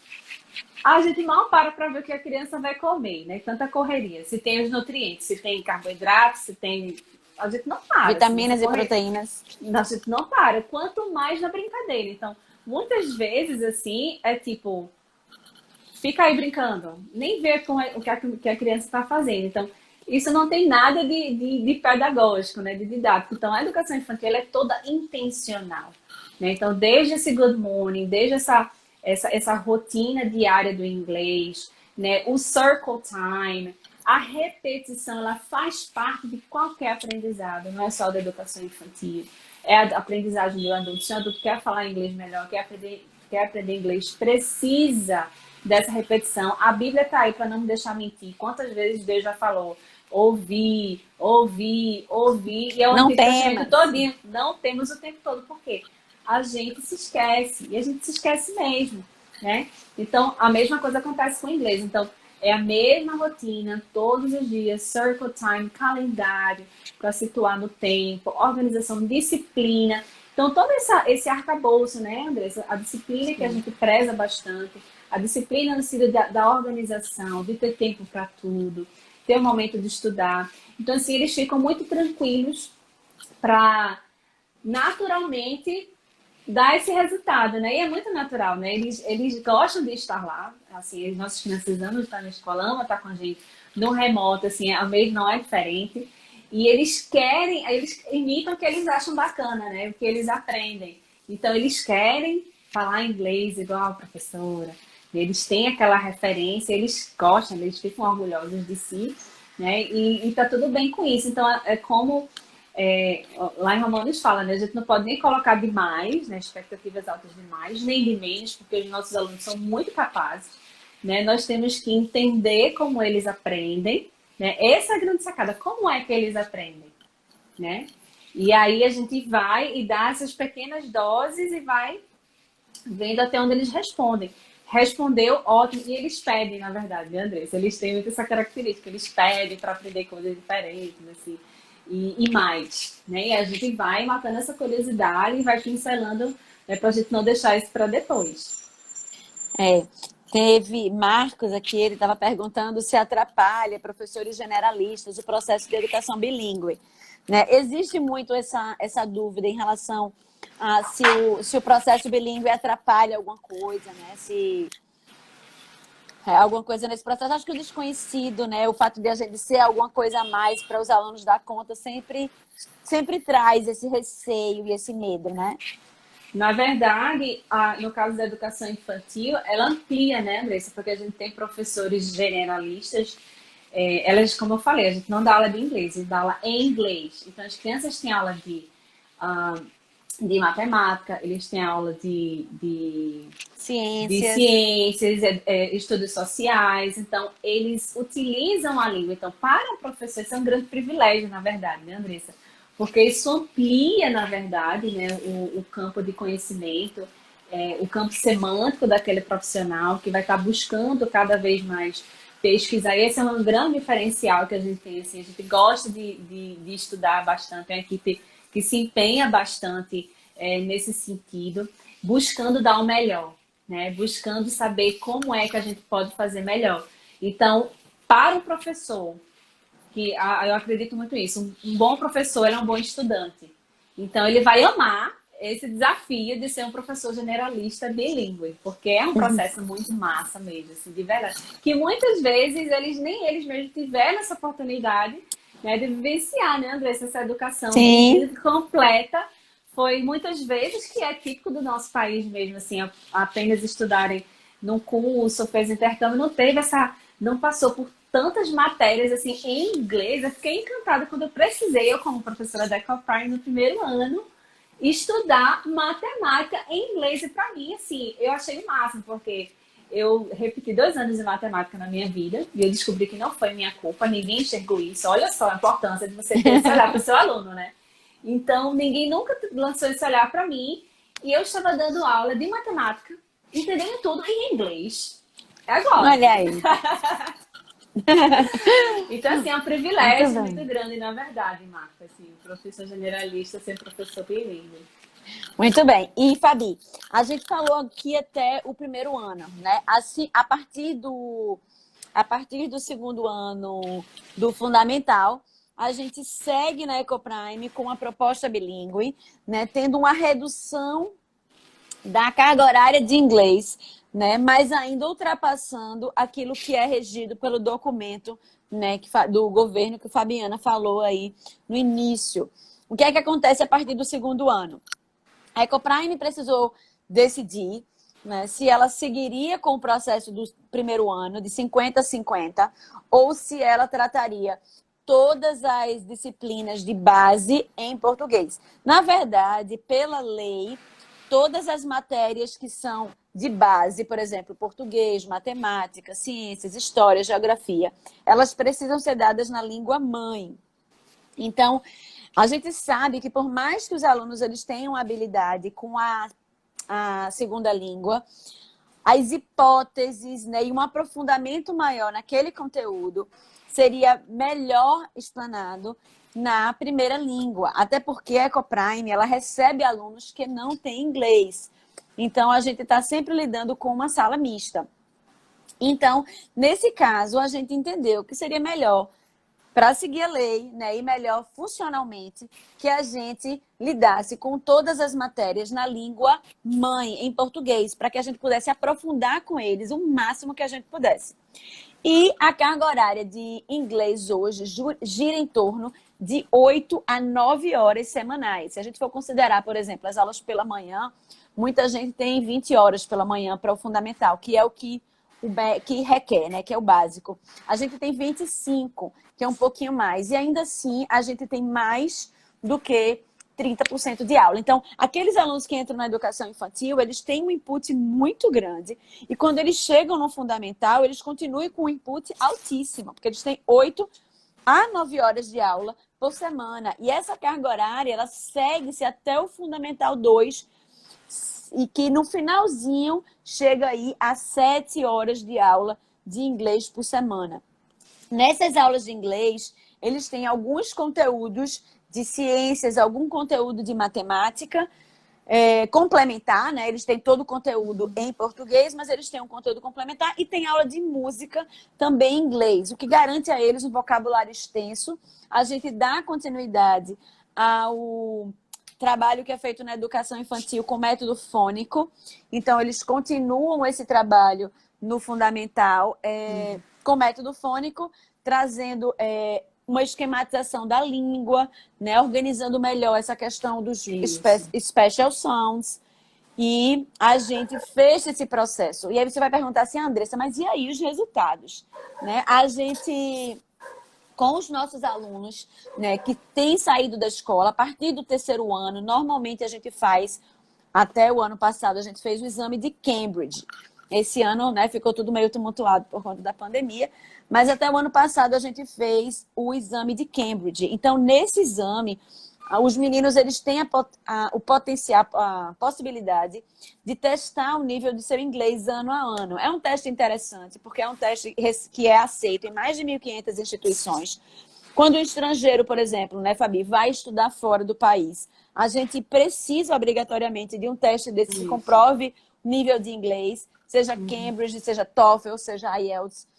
A gente mal para ver o que a criança vai comer, né? Tanta correria. Se tem os nutrientes, se tem carboidratos, se tem. A gente não para.
Vitaminas e proteínas.
A gente não para. Quanto mais na brincadeira. Então, muitas vezes, assim, é tipo. Fica aí brincando. Nem vê o que a criança está fazendo. Então, isso não tem nada de pedagógico, né? De didático. Então, a educação infantil ela é toda intencional. Né? Então, desde esse good morning, desde essa rotina diária do inglês, né? O circle time, a repetição, ela faz parte de qualquer aprendizado, não é só da educação infantil. É a aprendizagem do adulto. Se o adulto quer falar inglês melhor, quer aprender inglês, precisa dessa repetição. A Bíblia está aí para não me deixar mentir. Quantas vezes Deus já falou? Ouvir, ouvir, ouvir. E é o
Não
Antigo Testamento
temos.
todinho. Não temos o tempo todo. Por quê? A gente se esquece. E a gente se esquece mesmo. Né? Então, a mesma coisa acontece com o inglês. Então, é a mesma rotina, todos os dias, circle time, calendário, para situar no tempo, organização, disciplina. Então, todo esse arcabouço, né, Andressa? A disciplina que a gente preza bastante, a disciplina no sentido da organização, de ter tempo para tudo, ter um momento de estudar. Então, assim, eles ficam muito tranquilos para naturalmente dá esse resultado, né? E é muito natural, né? Eles gostam de estar lá, assim, as nossas crianças amam estar na escola, amam estar com a gente no remoto, assim, a mesmo não é diferente. E eles querem, eles imitam o que eles acham bacana, né? O que eles aprendem. Então, eles querem falar inglês igual a professora. Eles têm aquela referência, eles gostam, eles ficam orgulhosos de si, né? E tá tudo bem com isso. Então, é como lá em Romanos fala, né? A gente não pode nem colocar demais, né? Expectativas altas demais, nem de menos, porque os nossos alunos são muito capazes, né? Nós temos que entender como eles aprendem, né? Essa é a grande sacada, como é que eles aprendem, né? E aí a gente vai e dá essas pequenas doses e vai vendo até onde eles respondem. Respondeu, ótimo. E eles pedem, na verdade, né, Andressa? Eles têm muito essa característica. Eles pedem para aprender coisas diferentes, assim, e mais. Né? E a gente vai matando essa curiosidade e vai pincelando, né, para a gente não deixar isso para depois.
Teve Marcos aqui, ele estava perguntando se atrapalha professores generalistas o processo de educação bilíngue. Né? Existe muito essa dúvida em relação a se o processo bilíngue atrapalha alguma coisa, né? Se alguma coisa nesse processo. Acho que o desconhecido, né? O fato de a gente ser alguma coisa a mais para os alunos dar conta sempre traz esse receio e esse medo, né?
Na verdade, no caso da educação infantil, ela amplia, né, Andressa? Porque a gente tem professores generalistas. Elas, como eu falei, a gente não dá aula de inglês, a gente dá aula em inglês. Então, as crianças têm aula de matemática, eles têm aula de ciências, estudos sociais. Então, eles utilizam a língua. Então, para o professor, isso é um grande privilégio, na verdade, né, Andressa? Porque isso amplia, na verdade, né, o campo de conhecimento, o campo semântico daquele profissional que vai estar buscando cada vez mais pesquisar. Esse é um grande diferencial que a gente tem. Assim, a gente gosta de estudar bastante, é uma equipe que se empenha bastante nesse sentido, buscando dar o melhor, né? Buscando saber como é que a gente pode fazer melhor. Então, para o professor, que eu acredito muito nisso. Um bom professor é um bom estudante. Então, ele vai amar esse desafio de ser um professor generalista bilíngue, porque é um processo muito massa mesmo, assim, de verdade. Que muitas vezes nem eles mesmos tiveram essa oportunidade, né, de vivenciar, né, Andressa, essa educação completa. Foi muitas vezes que é típico do nosso país mesmo, assim, apenas estudarem num curso, fez intercâmbio, não passou por tantas matérias assim em inglês. Eu fiquei encantada quando eu precisei, eu como professora da EcoPrime no primeiro ano, estudar matemática em inglês. E para mim, assim, eu achei o máximo, porque eu repeti 2 anos de matemática na minha vida e eu descobri que não foi minha culpa, ninguém enxergou isso. Olha só a importância de você ter esse olhar para o seu aluno, né? Então, ninguém nunca lançou esse olhar para mim e eu estava dando aula de matemática, entendendo tudo em inglês. É agora.
Olha aí.
Então, assim, é um privilégio muito grande, na verdade, Marta, assim, professor generalista ser professor bilíngue.
Muito bem. E, Fabi, a gente falou aqui até o primeiro ano, né? Assim, a partir do segundo ano do fundamental, a gente segue na EcoPrime com a proposta bilíngue, né? Tendo uma redução da carga horária de inglês, né? Mas ainda ultrapassando aquilo que é regido pelo documento, né, do governo que a Fabiana falou aí no início. O que é que acontece a partir do segundo ano? A EcoPrime precisou decidir, né, se ela seguiria com o processo do primeiro ano, de 50-50, ou se ela trataria todas as disciplinas de base em português. Na verdade, pela lei, todas as matérias que são de base, por exemplo, português, matemática, ciências, história, geografia, elas precisam ser dadas na língua mãe. Então, a gente sabe que por mais que os alunos eles tenham habilidade com a segunda língua, as hipóteses, né, e um aprofundamento maior naquele conteúdo seria melhor explanado na primeira língua, até porque a EcoPrime ela recebe alunos que não têm inglês. Então, a gente está sempre lidando com uma sala mista. Então, nesse caso, a gente entendeu que seria melhor para seguir a lei, né, e melhor funcionalmente, que a gente lidasse com todas as matérias na língua mãe, em português, para que a gente pudesse aprofundar com eles o máximo que a gente pudesse. E a carga horária de inglês hoje gira em torno de 8 a 9 horas semanais. Se a gente for considerar, por exemplo, as aulas pela manhã, muita gente tem 20 horas pela manhã para o fundamental, que é o que requer, né? Que é o básico. A gente tem 25, que é um pouquinho mais. E ainda assim, a gente tem mais do que 30% de aula. Então, aqueles alunos que entram na educação infantil, eles têm um input muito grande. E quando eles chegam no fundamental, eles continuam com um input altíssimo, porque eles têm 8 a 9 horas de aula por semana. E essa carga horária, ela segue-se até o Fundamental 2, e que no finalzinho chega aí a 7 horas de aula de inglês por semana. Nessas aulas de inglês, eles têm alguns conteúdos de ciências, algum conteúdo de matemática complementar, né? Eles têm todo o conteúdo em português, mas eles têm um conteúdo complementar e tem aula de música também em inglês, o que garante a eles um vocabulário extenso. A gente dá continuidade ao trabalho que é feito na educação infantil com método fônico. Então, eles continuam esse trabalho no fundamental com método fônico, trazendo uma esquematização da língua, né? Organizando melhor essa questão dos special sounds. E a gente fez esse processo. E aí você vai perguntar assim, Andressa, mas e aí os resultados? Né? A gente, com os nossos alunos, né, que têm saído da escola, a partir do 3º ano, normalmente a gente faz, até o ano passado, a gente fez o exame de Cambridge. Esse ano, né, ficou tudo meio tumultuado por conta da pandemia, mas até o ano passado a gente fez o exame de Cambridge. Então, nesse exame, os meninos eles têm o potencial, a possibilidade de testar o nível de seu inglês ano a ano. É um teste interessante, porque é um teste que é aceito em mais de 1.500 instituições. Quando um estrangeiro, por exemplo, né, Fabi, vai estudar fora do país, a gente precisa obrigatoriamente de um teste desse que comprove o nível de inglês, seja Cambridge, seja TOEFL, seja IELTS.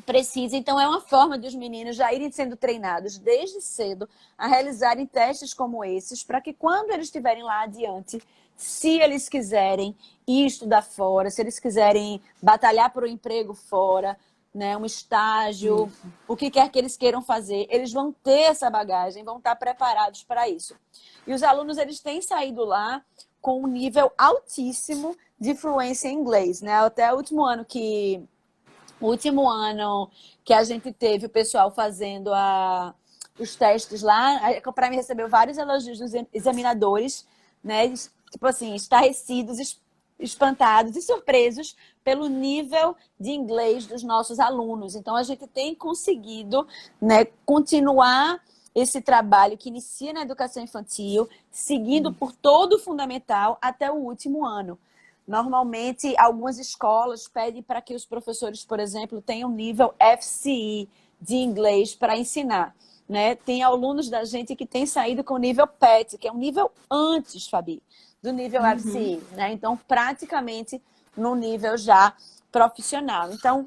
Precisa. Então, é uma forma de os meninos já irem sendo treinados desde cedo a realizarem testes como esses, para que quando eles estiverem lá adiante, se eles quiserem ir estudar fora, se eles quiserem batalhar por um emprego fora, né, um estágio, o que quer que eles queiram fazer, eles vão ter essa bagagem, vão estar preparados para isso. E os alunos, eles têm saído lá com um nível altíssimo de fluência em inglês, né? Até o último ano que a gente teve o pessoal fazendo os testes lá, a Ecoprime recebeu vários elogios dos examinadores, né? Tipo assim, estarrecidos, espantados e surpresos pelo nível de inglês dos nossos alunos. Então, a gente tem conseguido, né, continuar esse trabalho que inicia na educação infantil, seguindo por todo o fundamental até o último ano. Normalmente, algumas escolas pedem para que os professores, por exemplo, tenham nível FCE de inglês para ensinar. Né? Tem alunos da gente que têm saído com o nível PET, que é um nível antes, Fabi, do nível FCE. Né? Então, praticamente no nível já profissional. Então,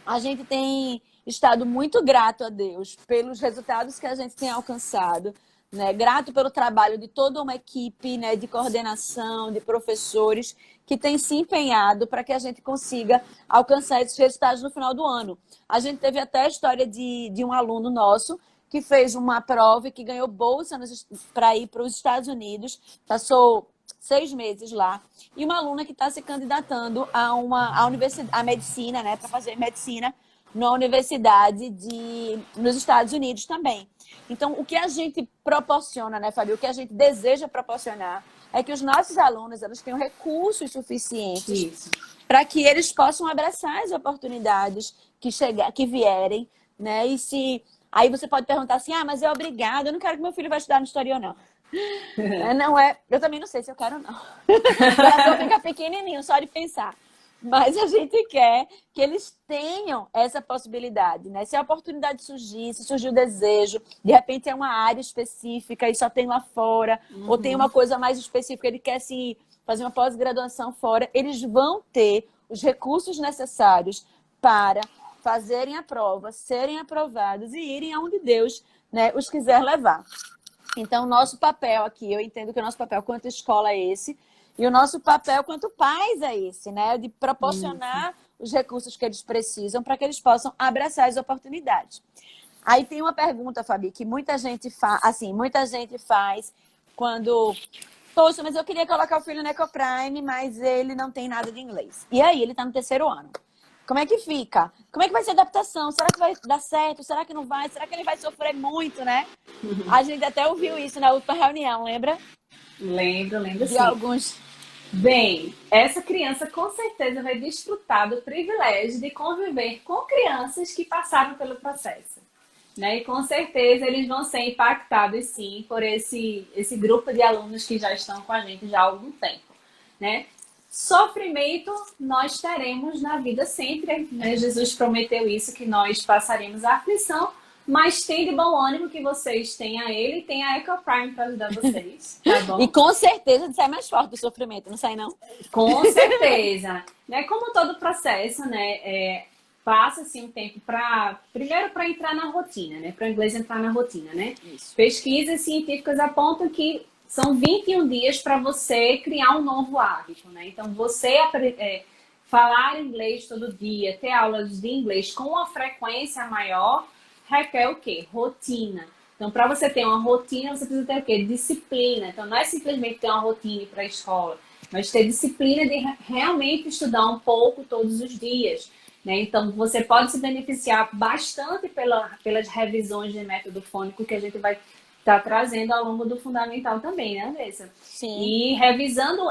a gente tem estado muito grato a Deus pelos resultados que a gente tem alcançado. Né? Grato pelo trabalho de toda uma equipe, né, de coordenação, de professores, que tem se empenhado para que a gente consiga alcançar esses resultados no final do ano. A gente teve até a história de um aluno nosso que fez uma prova e que ganhou bolsa para ir para os Estados Unidos, passou 6 meses lá, e uma aluna que está se candidatando à medicina, né, para fazer medicina na universidade nos Estados Unidos também. Então, o que a gente proporciona, né, Fábio? O que a gente deseja proporcionar é que os nossos alunos eles tenham recursos suficientes para que eles possam abraçar as oportunidades que vierem, né? E aí você pode perguntar assim, mas é obrigado, eu não quero que meu filho vá estudar no exterior, não. Não é, eu também não sei se eu quero, não. O coração fica pequenininho só de pensar. Mas a gente quer que eles tenham essa possibilidade, né? Se a oportunidade surgir, se surgir o desejo, de repente é uma área específica e só tem lá fora, ou tem uma coisa mais específica, ele quer fazer uma pós-graduação fora, eles vão ter os recursos necessários para fazerem a prova, serem aprovados e irem aonde Deus, né, os quiser levar. Então, nosso papel aqui, eu entendo que o nosso papel quanto escola é esse, e o nosso papel quanto pais é esse, né? De proporcionar os recursos que eles precisam para que eles possam abraçar as oportunidades. Aí tem uma pergunta, Fabi, que muita gente faz quando... Poxa, mas eu queria colocar o filho no Ecoprime, mas ele não tem nada de inglês. E aí, ele está no 3º ano. Como é que fica? Como é que vai ser a adaptação? Será que vai dar certo? Será que não vai? Será que ele vai sofrer muito, né? A gente até ouviu isso na última reunião, lembra?
Lembro
De
sim.
alguns...
Bem, essa criança com certeza vai desfrutar do privilégio de conviver com crianças que passaram pelo processo, né? E com certeza eles vão ser impactados sim por esse grupo de alunos que já estão com a gente já há algum tempo, né? Sofrimento nós teremos na vida sempre, né? Jesus prometeu isso, que nós passaremos a aflição, mas tem de bom ânimo que vocês têm a ele e tem a Ecoprime para ajudar vocês, tá bom?
E com certeza sai mais forte do sofrimento, não sai não?
Com certeza, né? Como todo processo, né? Passa-se um tempo primeiro para entrar na rotina, né? Para o inglês entrar na rotina, né?
Isso.
Pesquisas científicas apontam que são 21 dias para você criar um novo hábito, né? Então, você falar inglês todo dia, ter aulas de inglês com uma frequência maior, requer o quê? Rotina. Então, para você ter uma rotina, você precisa ter o quê? Disciplina. Então, não é simplesmente ter uma rotina para a escola, mas ter disciplina de realmente estudar um pouco todos os dias, né? Então, você pode se beneficiar bastante pelas revisões de método fônico que a gente vai estar trazendo ao longo do fundamental também, né, Andressa?
Sim.
E revisando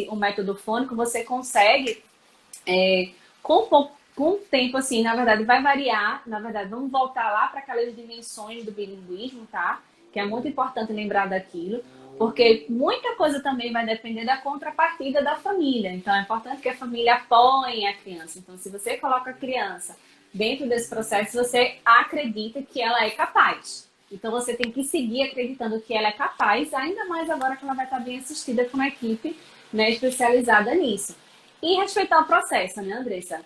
o método fônico, você consegue, com o tempo, assim, na verdade, vai variar. Na verdade, vamos voltar lá para aquelas dimensões do bilinguismo, tá? Que é muito importante lembrar daquilo, porque muita coisa também vai depender da contrapartida da família. Então, é importante que a família apoie a criança. Então, se você coloca a criança dentro desse processo, você acredita que ela é capaz. Então, você tem que seguir acreditando que ela é capaz, ainda mais agora que ela vai estar bem assistida com uma equipe, né, especializada nisso. E respeitar o processo, né, Andressa?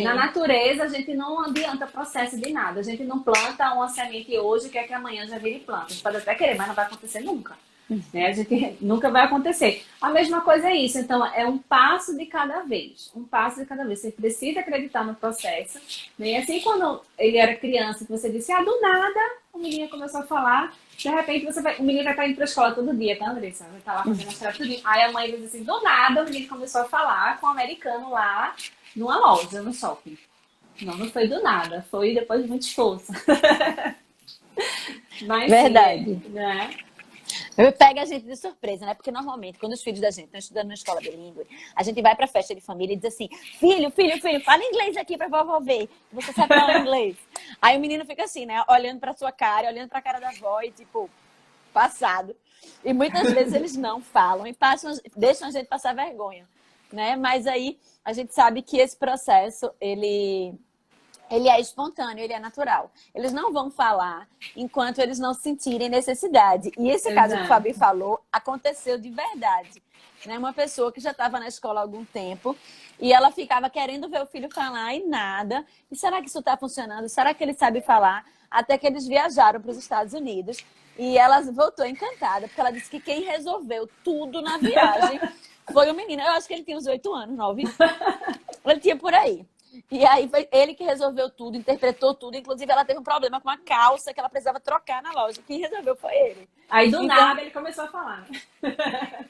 Na natureza, a gente não adianta processo de nada. A gente não planta uma semente hoje e quer que amanhã já vire planta. A gente pode até querer, mas não vai acontecer nunca. Né? A gente nunca vai acontecer. A mesma coisa é isso. Então, é um passo de cada vez. Um passo de cada vez. Você precisa acreditar no processo. Né? E assim, quando ele era criança, que você disse, do nada, o menino começou a falar. De repente, o menino vai estar indo para a escola todo dia, tá, Andressa? Vai estar lá fazendo as tarefas tudo. Aí a mãe diz assim, do nada, o menino começou a falar com um americano lá numa loja, no shopping. Não foi do nada. Foi depois de muito esforço. Mas,
verdade.
sim, né?
Pega a gente de surpresa, né? Porque normalmente, quando os filhos da gente estão estudando na escola bilíngue, a gente vai pra festa de família e diz assim, filho, fala inglês aqui pra vovó ver, que você sabe falar inglês. Aí o menino fica assim, né? Olhando pra sua cara, olhando pra cara da avó e tipo, passado. E muitas vezes eles não falam e deixam a gente passar vergonha, né? Mas aí a gente sabe que esse processo, ele é espontâneo, ele é natural. Eles não vão falar enquanto eles não sentirem necessidade. E esse caso que o Fabi falou aconteceu de verdade. Né? Uma pessoa que já estava na escola há algum tempo e ela ficava querendo ver o filho falar e nada. E será que isso está funcionando? Será que ele sabe falar? Até que eles viajaram para os Estados Unidos e ela voltou encantada, porque ela disse que quem resolveu tudo na viagem foi o menino. Eu acho que ele tinha uns 8 anos, 9. Ele tinha por aí. E aí foi ele que resolveu tudo, interpretou tudo. Inclusive, ela teve um problema com a calça que ela precisava trocar na loja. Quem resolveu foi ele.
Aí, do nada, ele começou a falar.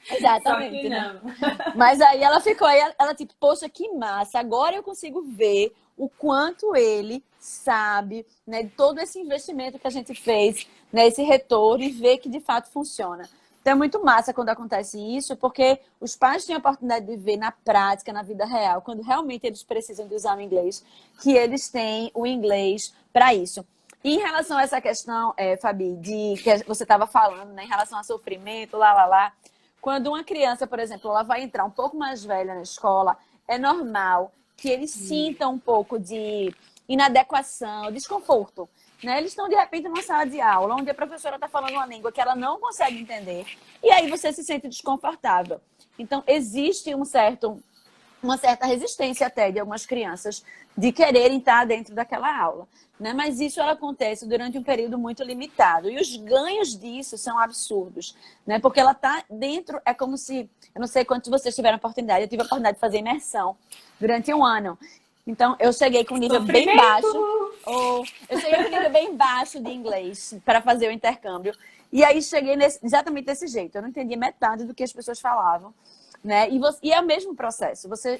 Exatamente.
Só que não.
Né? Mas aí ela ficou, ela tipo, poxa, que massa. Agora eu consigo ver o quanto ele sabe, né, de todo esse investimento que a gente fez, né, esse retorno, e ver que de fato funciona. Então é muito massa quando acontece isso, porque os pais têm a oportunidade de ver na prática, na vida real, quando realmente eles precisam de usar o inglês, que eles têm o inglês para isso. E em relação a essa questão, Fabi, que você estava falando, né, em relação a sofrimento, quando uma criança, por exemplo, ela vai entrar um pouco mais velha na escola, é normal que eles sintam um pouco de inadequação, desconforto. Né? Eles estão, de repente, numa sala de aula, onde a professora está falando uma língua que ela não consegue entender, e aí você se sente desconfortável. Então, existe um certo uma certa resistência até de algumas crianças de quererem estar dentro daquela aula, né? Mas isso ela acontece durante um período muito limitado. E os ganhos disso são absurdos, né? Porque ela está dentro, é como se... Eu não sei quantos vocês tiveram a oportunidade, eu tive a oportunidade de fazer imersão durante um ano. Então, eu cheguei com um nível bem baixo. Eu cheguei com um nível bem baixo de inglês para fazer o intercâmbio. E aí cheguei exatamente desse jeito. Eu não entendia metade do que as pessoas falavam, né? E é o mesmo processo. Você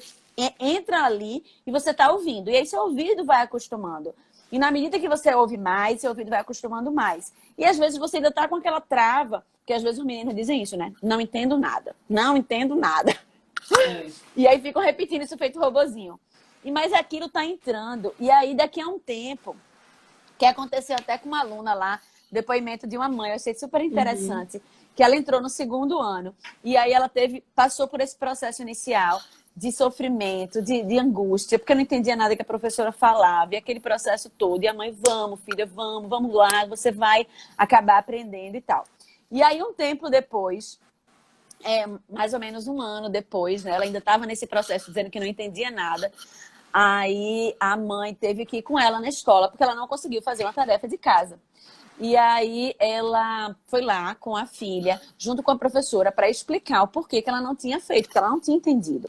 entra ali e você está ouvindo. E aí seu ouvido vai acostumando. E na medida que você ouve mais, seu ouvido vai acostumando mais. E às vezes você ainda está com aquela trava, porque às vezes os meninos dizem isso, né? Não entendo nada. Não entendo nada. E aí ficam repetindo isso feito robozinho. Mas aquilo está entrando. E aí daqui a um tempo, que aconteceu até com uma aluna lá, depoimento de uma mãe, eu achei super interessante, que ela entrou no 2º ano. E aí ela passou por esse processo inicial de sofrimento, de angústia, porque eu não entendia nada que a professora falava, e aquele processo todo. E a mãe, vamos, filha, vamos lá, você vai acabar aprendendo e tal. E aí um tempo depois, mais ou menos um ano depois, né, ela ainda estava nesse processo dizendo que não entendia nada. Aí a mãe teve que ir com ela na escola, porque ela não conseguiu fazer uma tarefa de casa. E aí ela foi lá com a filha, junto com a professora, para explicar o porquê que ela não tinha feito, porque ela não tinha entendido.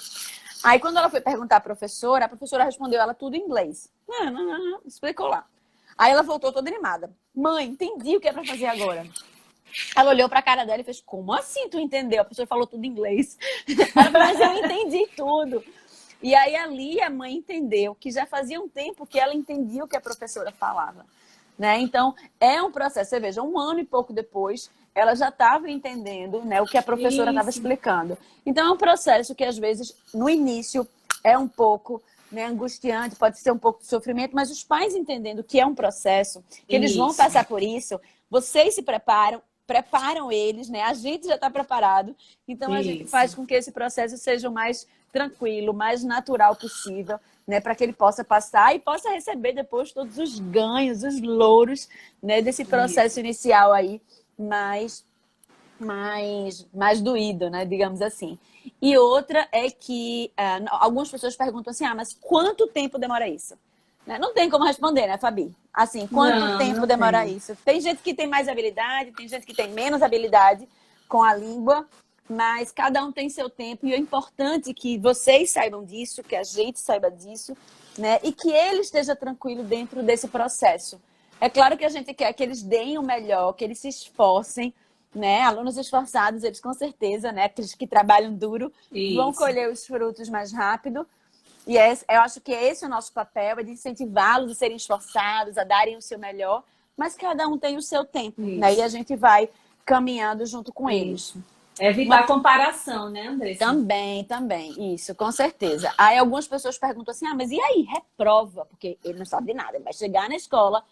Aí quando ela foi perguntar à professora, a professora respondeu ela tudo em inglês. Não, explicou lá. Aí ela voltou toda animada. Mãe, entendi o que é para fazer agora. Ela olhou para a cara dela e fez, como assim tu entendeu? A professora falou tudo em inglês. Ela falou, mas eu entendi tudo. E aí ali a mãe entendeu que já fazia um tempo que ela entendia o que a professora falava, né? Então, é um processo. Você veja, um ano e pouco depois, ela já estava entendendo, né, o que a professora estava explicando. Então, é um processo que, às vezes, no início, é um pouco, né, angustiante, pode ser um pouco de sofrimento, mas os pais entendendo que é um processo, que eles vão passar por isso, vocês se preparam eles, né? A gente já está preparado. Então, a gente faz com que esse processo seja o mais tranquilo, mais natural possível, né, para que ele possa passar e possa receber depois todos os ganhos, os louros, né, desse processo inicial aí mais doído, né, digamos assim. E outra é que algumas pessoas perguntam assim, mas quanto tempo demora isso? Né? Não tem como responder, né, Fabi? Assim, quanto tempo demora isso? Tem gente que tem mais habilidade, tem gente que tem menos habilidade com a língua, mas cada um tem seu tempo e é importante que vocês saibam disso, que a gente saiba disso, né? E que ele esteja tranquilo dentro desse processo. É claro que a gente quer que eles deem o melhor, que eles se esforcem, né? Alunos esforçados, eles com certeza, né? Aqueles que trabalham duro vão colher os frutos mais rápido. E eu acho que esse é o nosso papel, é de incentivá-los a serem esforçados, a darem o seu melhor, mas cada um tem o seu tempo, né? E a gente vai caminhando junto com eles.
Evitar a comparação, né, Andressa?
Também, isso, com certeza. Aí algumas pessoas perguntam assim, mas e aí, reprova? Porque ele não sabe de nada, ele vai chegar na escola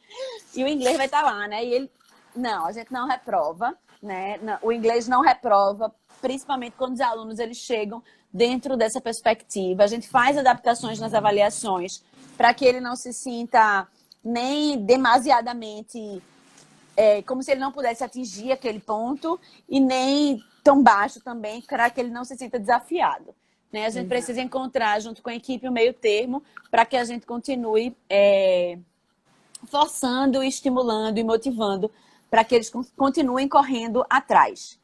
e o inglês vai estar lá, né? E ele, não, a gente não reprova, né? O inglês não reprova, principalmente quando os alunos eles chegam dentro dessa perspectiva. A gente faz adaptações nas avaliações para que ele não se sinta nem demasiadamente como se ele não pudesse atingir aquele ponto e nem tão baixo também, para que ele não se sinta desafiado. Né? A gente precisa encontrar, junto com a equipe, o meio termo para que a gente continue forçando, estimulando e motivando para que eles continuem correndo atrás.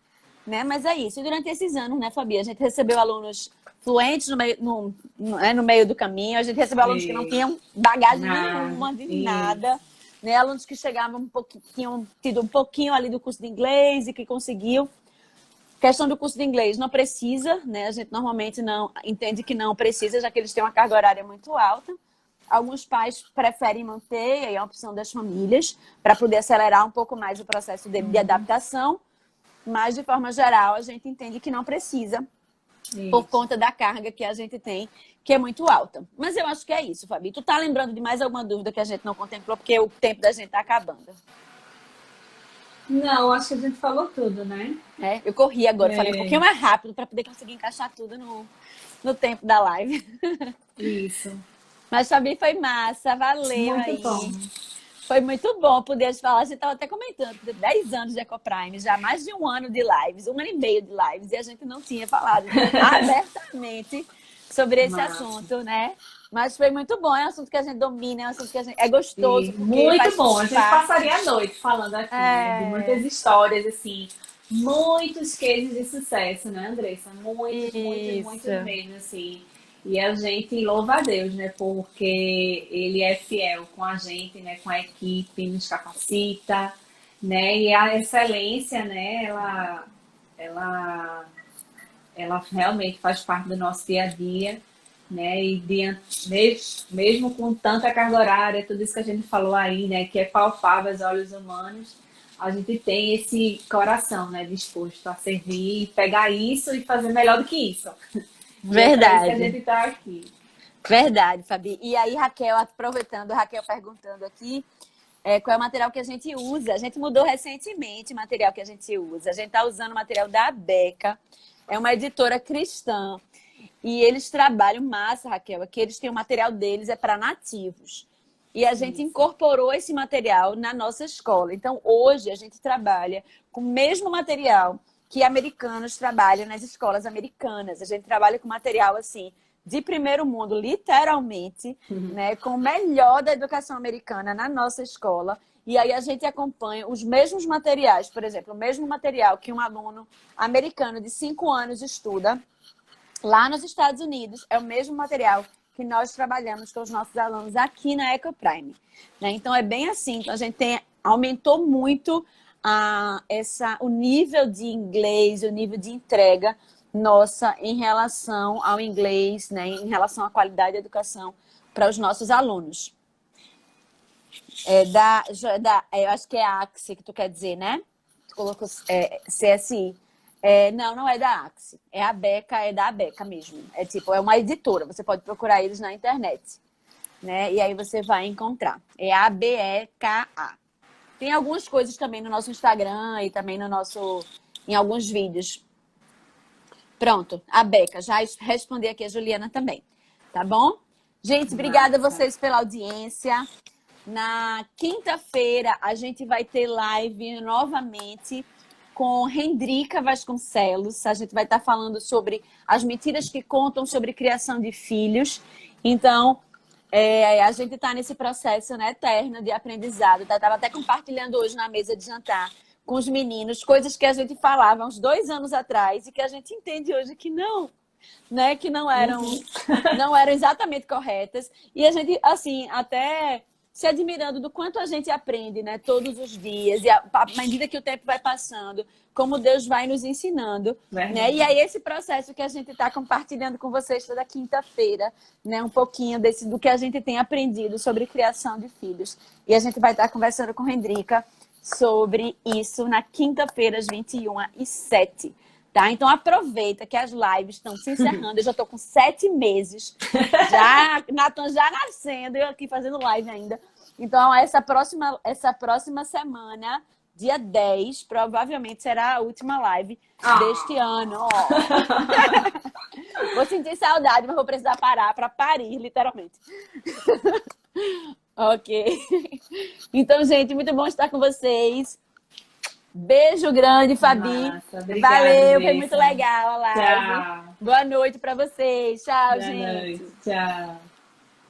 Né? Mas é isso. E durante esses anos, né, Fabi, a gente recebeu alunos fluentes no meio do caminho, a gente recebeu alunos que não tinham bagagem nenhuma de nada, né? Alunos que chegavam tinham tido um pouquinho ali do curso de inglês e que conseguiu. Questão do curso de inglês, não precisa, né? A gente normalmente não entende que não precisa, já que eles têm uma carga horária muito alta. Alguns pais preferem manter, aí é a opção das famílias, para poder acelerar um pouco mais o processo de adaptação. Mas, de forma geral, a gente entende que não precisa, por conta da carga que a gente tem, que é muito alta. Mas eu acho que é isso, Fabi. Tu tá lembrando de mais alguma dúvida que a gente não contemplou, porque o tempo da gente tá acabando?
Não, acho que a gente falou tudo, né?
Eu corri agora, falei um pouquinho mais rápido para poder conseguir encaixar tudo no tempo da live.
Isso.
Mas, Fabi, foi massa, valeu
muito
aí.
Bom.
Foi muito bom poder te falar. A gente estava até comentando, 10 anos de EcoPrime, já mais de um ano de lives, 1 ano e meio de lives, e a gente não tinha falado abertamente sobre esse
Massa.
assunto, né? Mas foi muito bom, é um assunto que a gente domina, é um assunto que a gente... é gostoso,
E
porque faz
muito bom. A gente
parte.
passaria a noite falando aqui, né? De muitas histórias, assim, muitos cases de sucesso, né, Andressa? Muitos, muitos,
Isso.
muitos mesmo, assim. E a gente louva a Deus, né? Porque Ele é fiel com a gente, né? Com a equipe, nos capacita, né? E a excelência, né? Ela, ela realmente faz parte do nosso dia a dia, né? E mesmo com tanta carga horária, tudo isso que a gente falou aí, né? Que é palpável aos olhos humanos, a gente tem esse coração, né? Disposto a servir, e pegar isso e fazer melhor do que isso. E é para isso que a gente
Verdade.
está aqui.
Verdade, Fabi. E aí, Raquel, aproveitando, Raquel perguntando aqui, qual é o material que a gente usa. A gente mudou recentemente o material que a gente usa. A gente está usando o material da Beca, é uma editora cristã. E eles trabalham massa, Raquel, é que eles têm o material deles, é para nativos. E a gente
Isso.
incorporou esse material na nossa escola. Então, hoje, a gente trabalha com o mesmo material que americanos trabalham nas escolas americanas. A gente trabalha com material, assim, de primeiro mundo, literalmente, né, com o melhor da educação americana na nossa escola. E aí a gente acompanha os mesmos materiais, por exemplo, o mesmo material que um aluno americano de 5 anos estuda lá nos Estados Unidos, é o mesmo material que nós trabalhamos com os nossos alunos aqui na Ecoprime, né? Então, é bem assim. Então, a gente aumentou muito o nível de inglês, o nível de entrega nossa em relação ao inglês, né? Em relação à qualidade da educação para os nossos alunos. Eu acho que é a AXE que tu quer dizer, né? Tu colocou CSI. Não é da Axie. É da Beca mesmo. É uma editora. Você pode procurar eles na internet, né? E aí você vai encontrar. É ABEKA. Tem algumas coisas também no nosso Instagram e também em alguns vídeos. Pronto, a Beca. Já respondi aqui a Juliana também. Tá bom? Gente, obrigada a vocês pela audiência. Na quinta-feira a gente vai ter live novamente com Hendrika Vasconcelos. A gente vai estar falando sobre as mentiras que contam sobre criação de filhos. Então, a gente está nesse processo, né, eterno de aprendizado. Estava até compartilhando hoje na mesa de jantar com os meninos coisas que a gente falava uns 2 anos atrás e que a gente entende hoje que não, né, que não eram exatamente corretas. E a gente, assim, até se admirando do quanto a gente aprende, né, todos os dias, e à medida que o tempo vai passando, como Deus vai nos ensinando, né? E aí esse processo que a gente está compartilhando com vocês toda quinta-feira, né, um pouquinho do que a gente tem aprendido sobre criação de filhos. E a gente vai estar conversando com Hendrika sobre isso na quinta-feira, às 21h07. Tá? Então aproveita que as lives estão se encerrando. Eu já estou com 7 meses. Natan já nascendo, eu aqui fazendo live ainda. Então, essa próxima semana, dia 10, provavelmente será a última live deste ano. Ó. Vou sentir saudade, mas vou precisar parar para parir, literalmente. Ok. Então, gente, muito bom estar com vocês. Beijo grande, Fabi.
Massa, obrigada,
valeu, foi
Andressa.
muito legal a live.
Tchau.
Boa noite para vocês. Tchau,
Boa
gente.
noite. Tchau.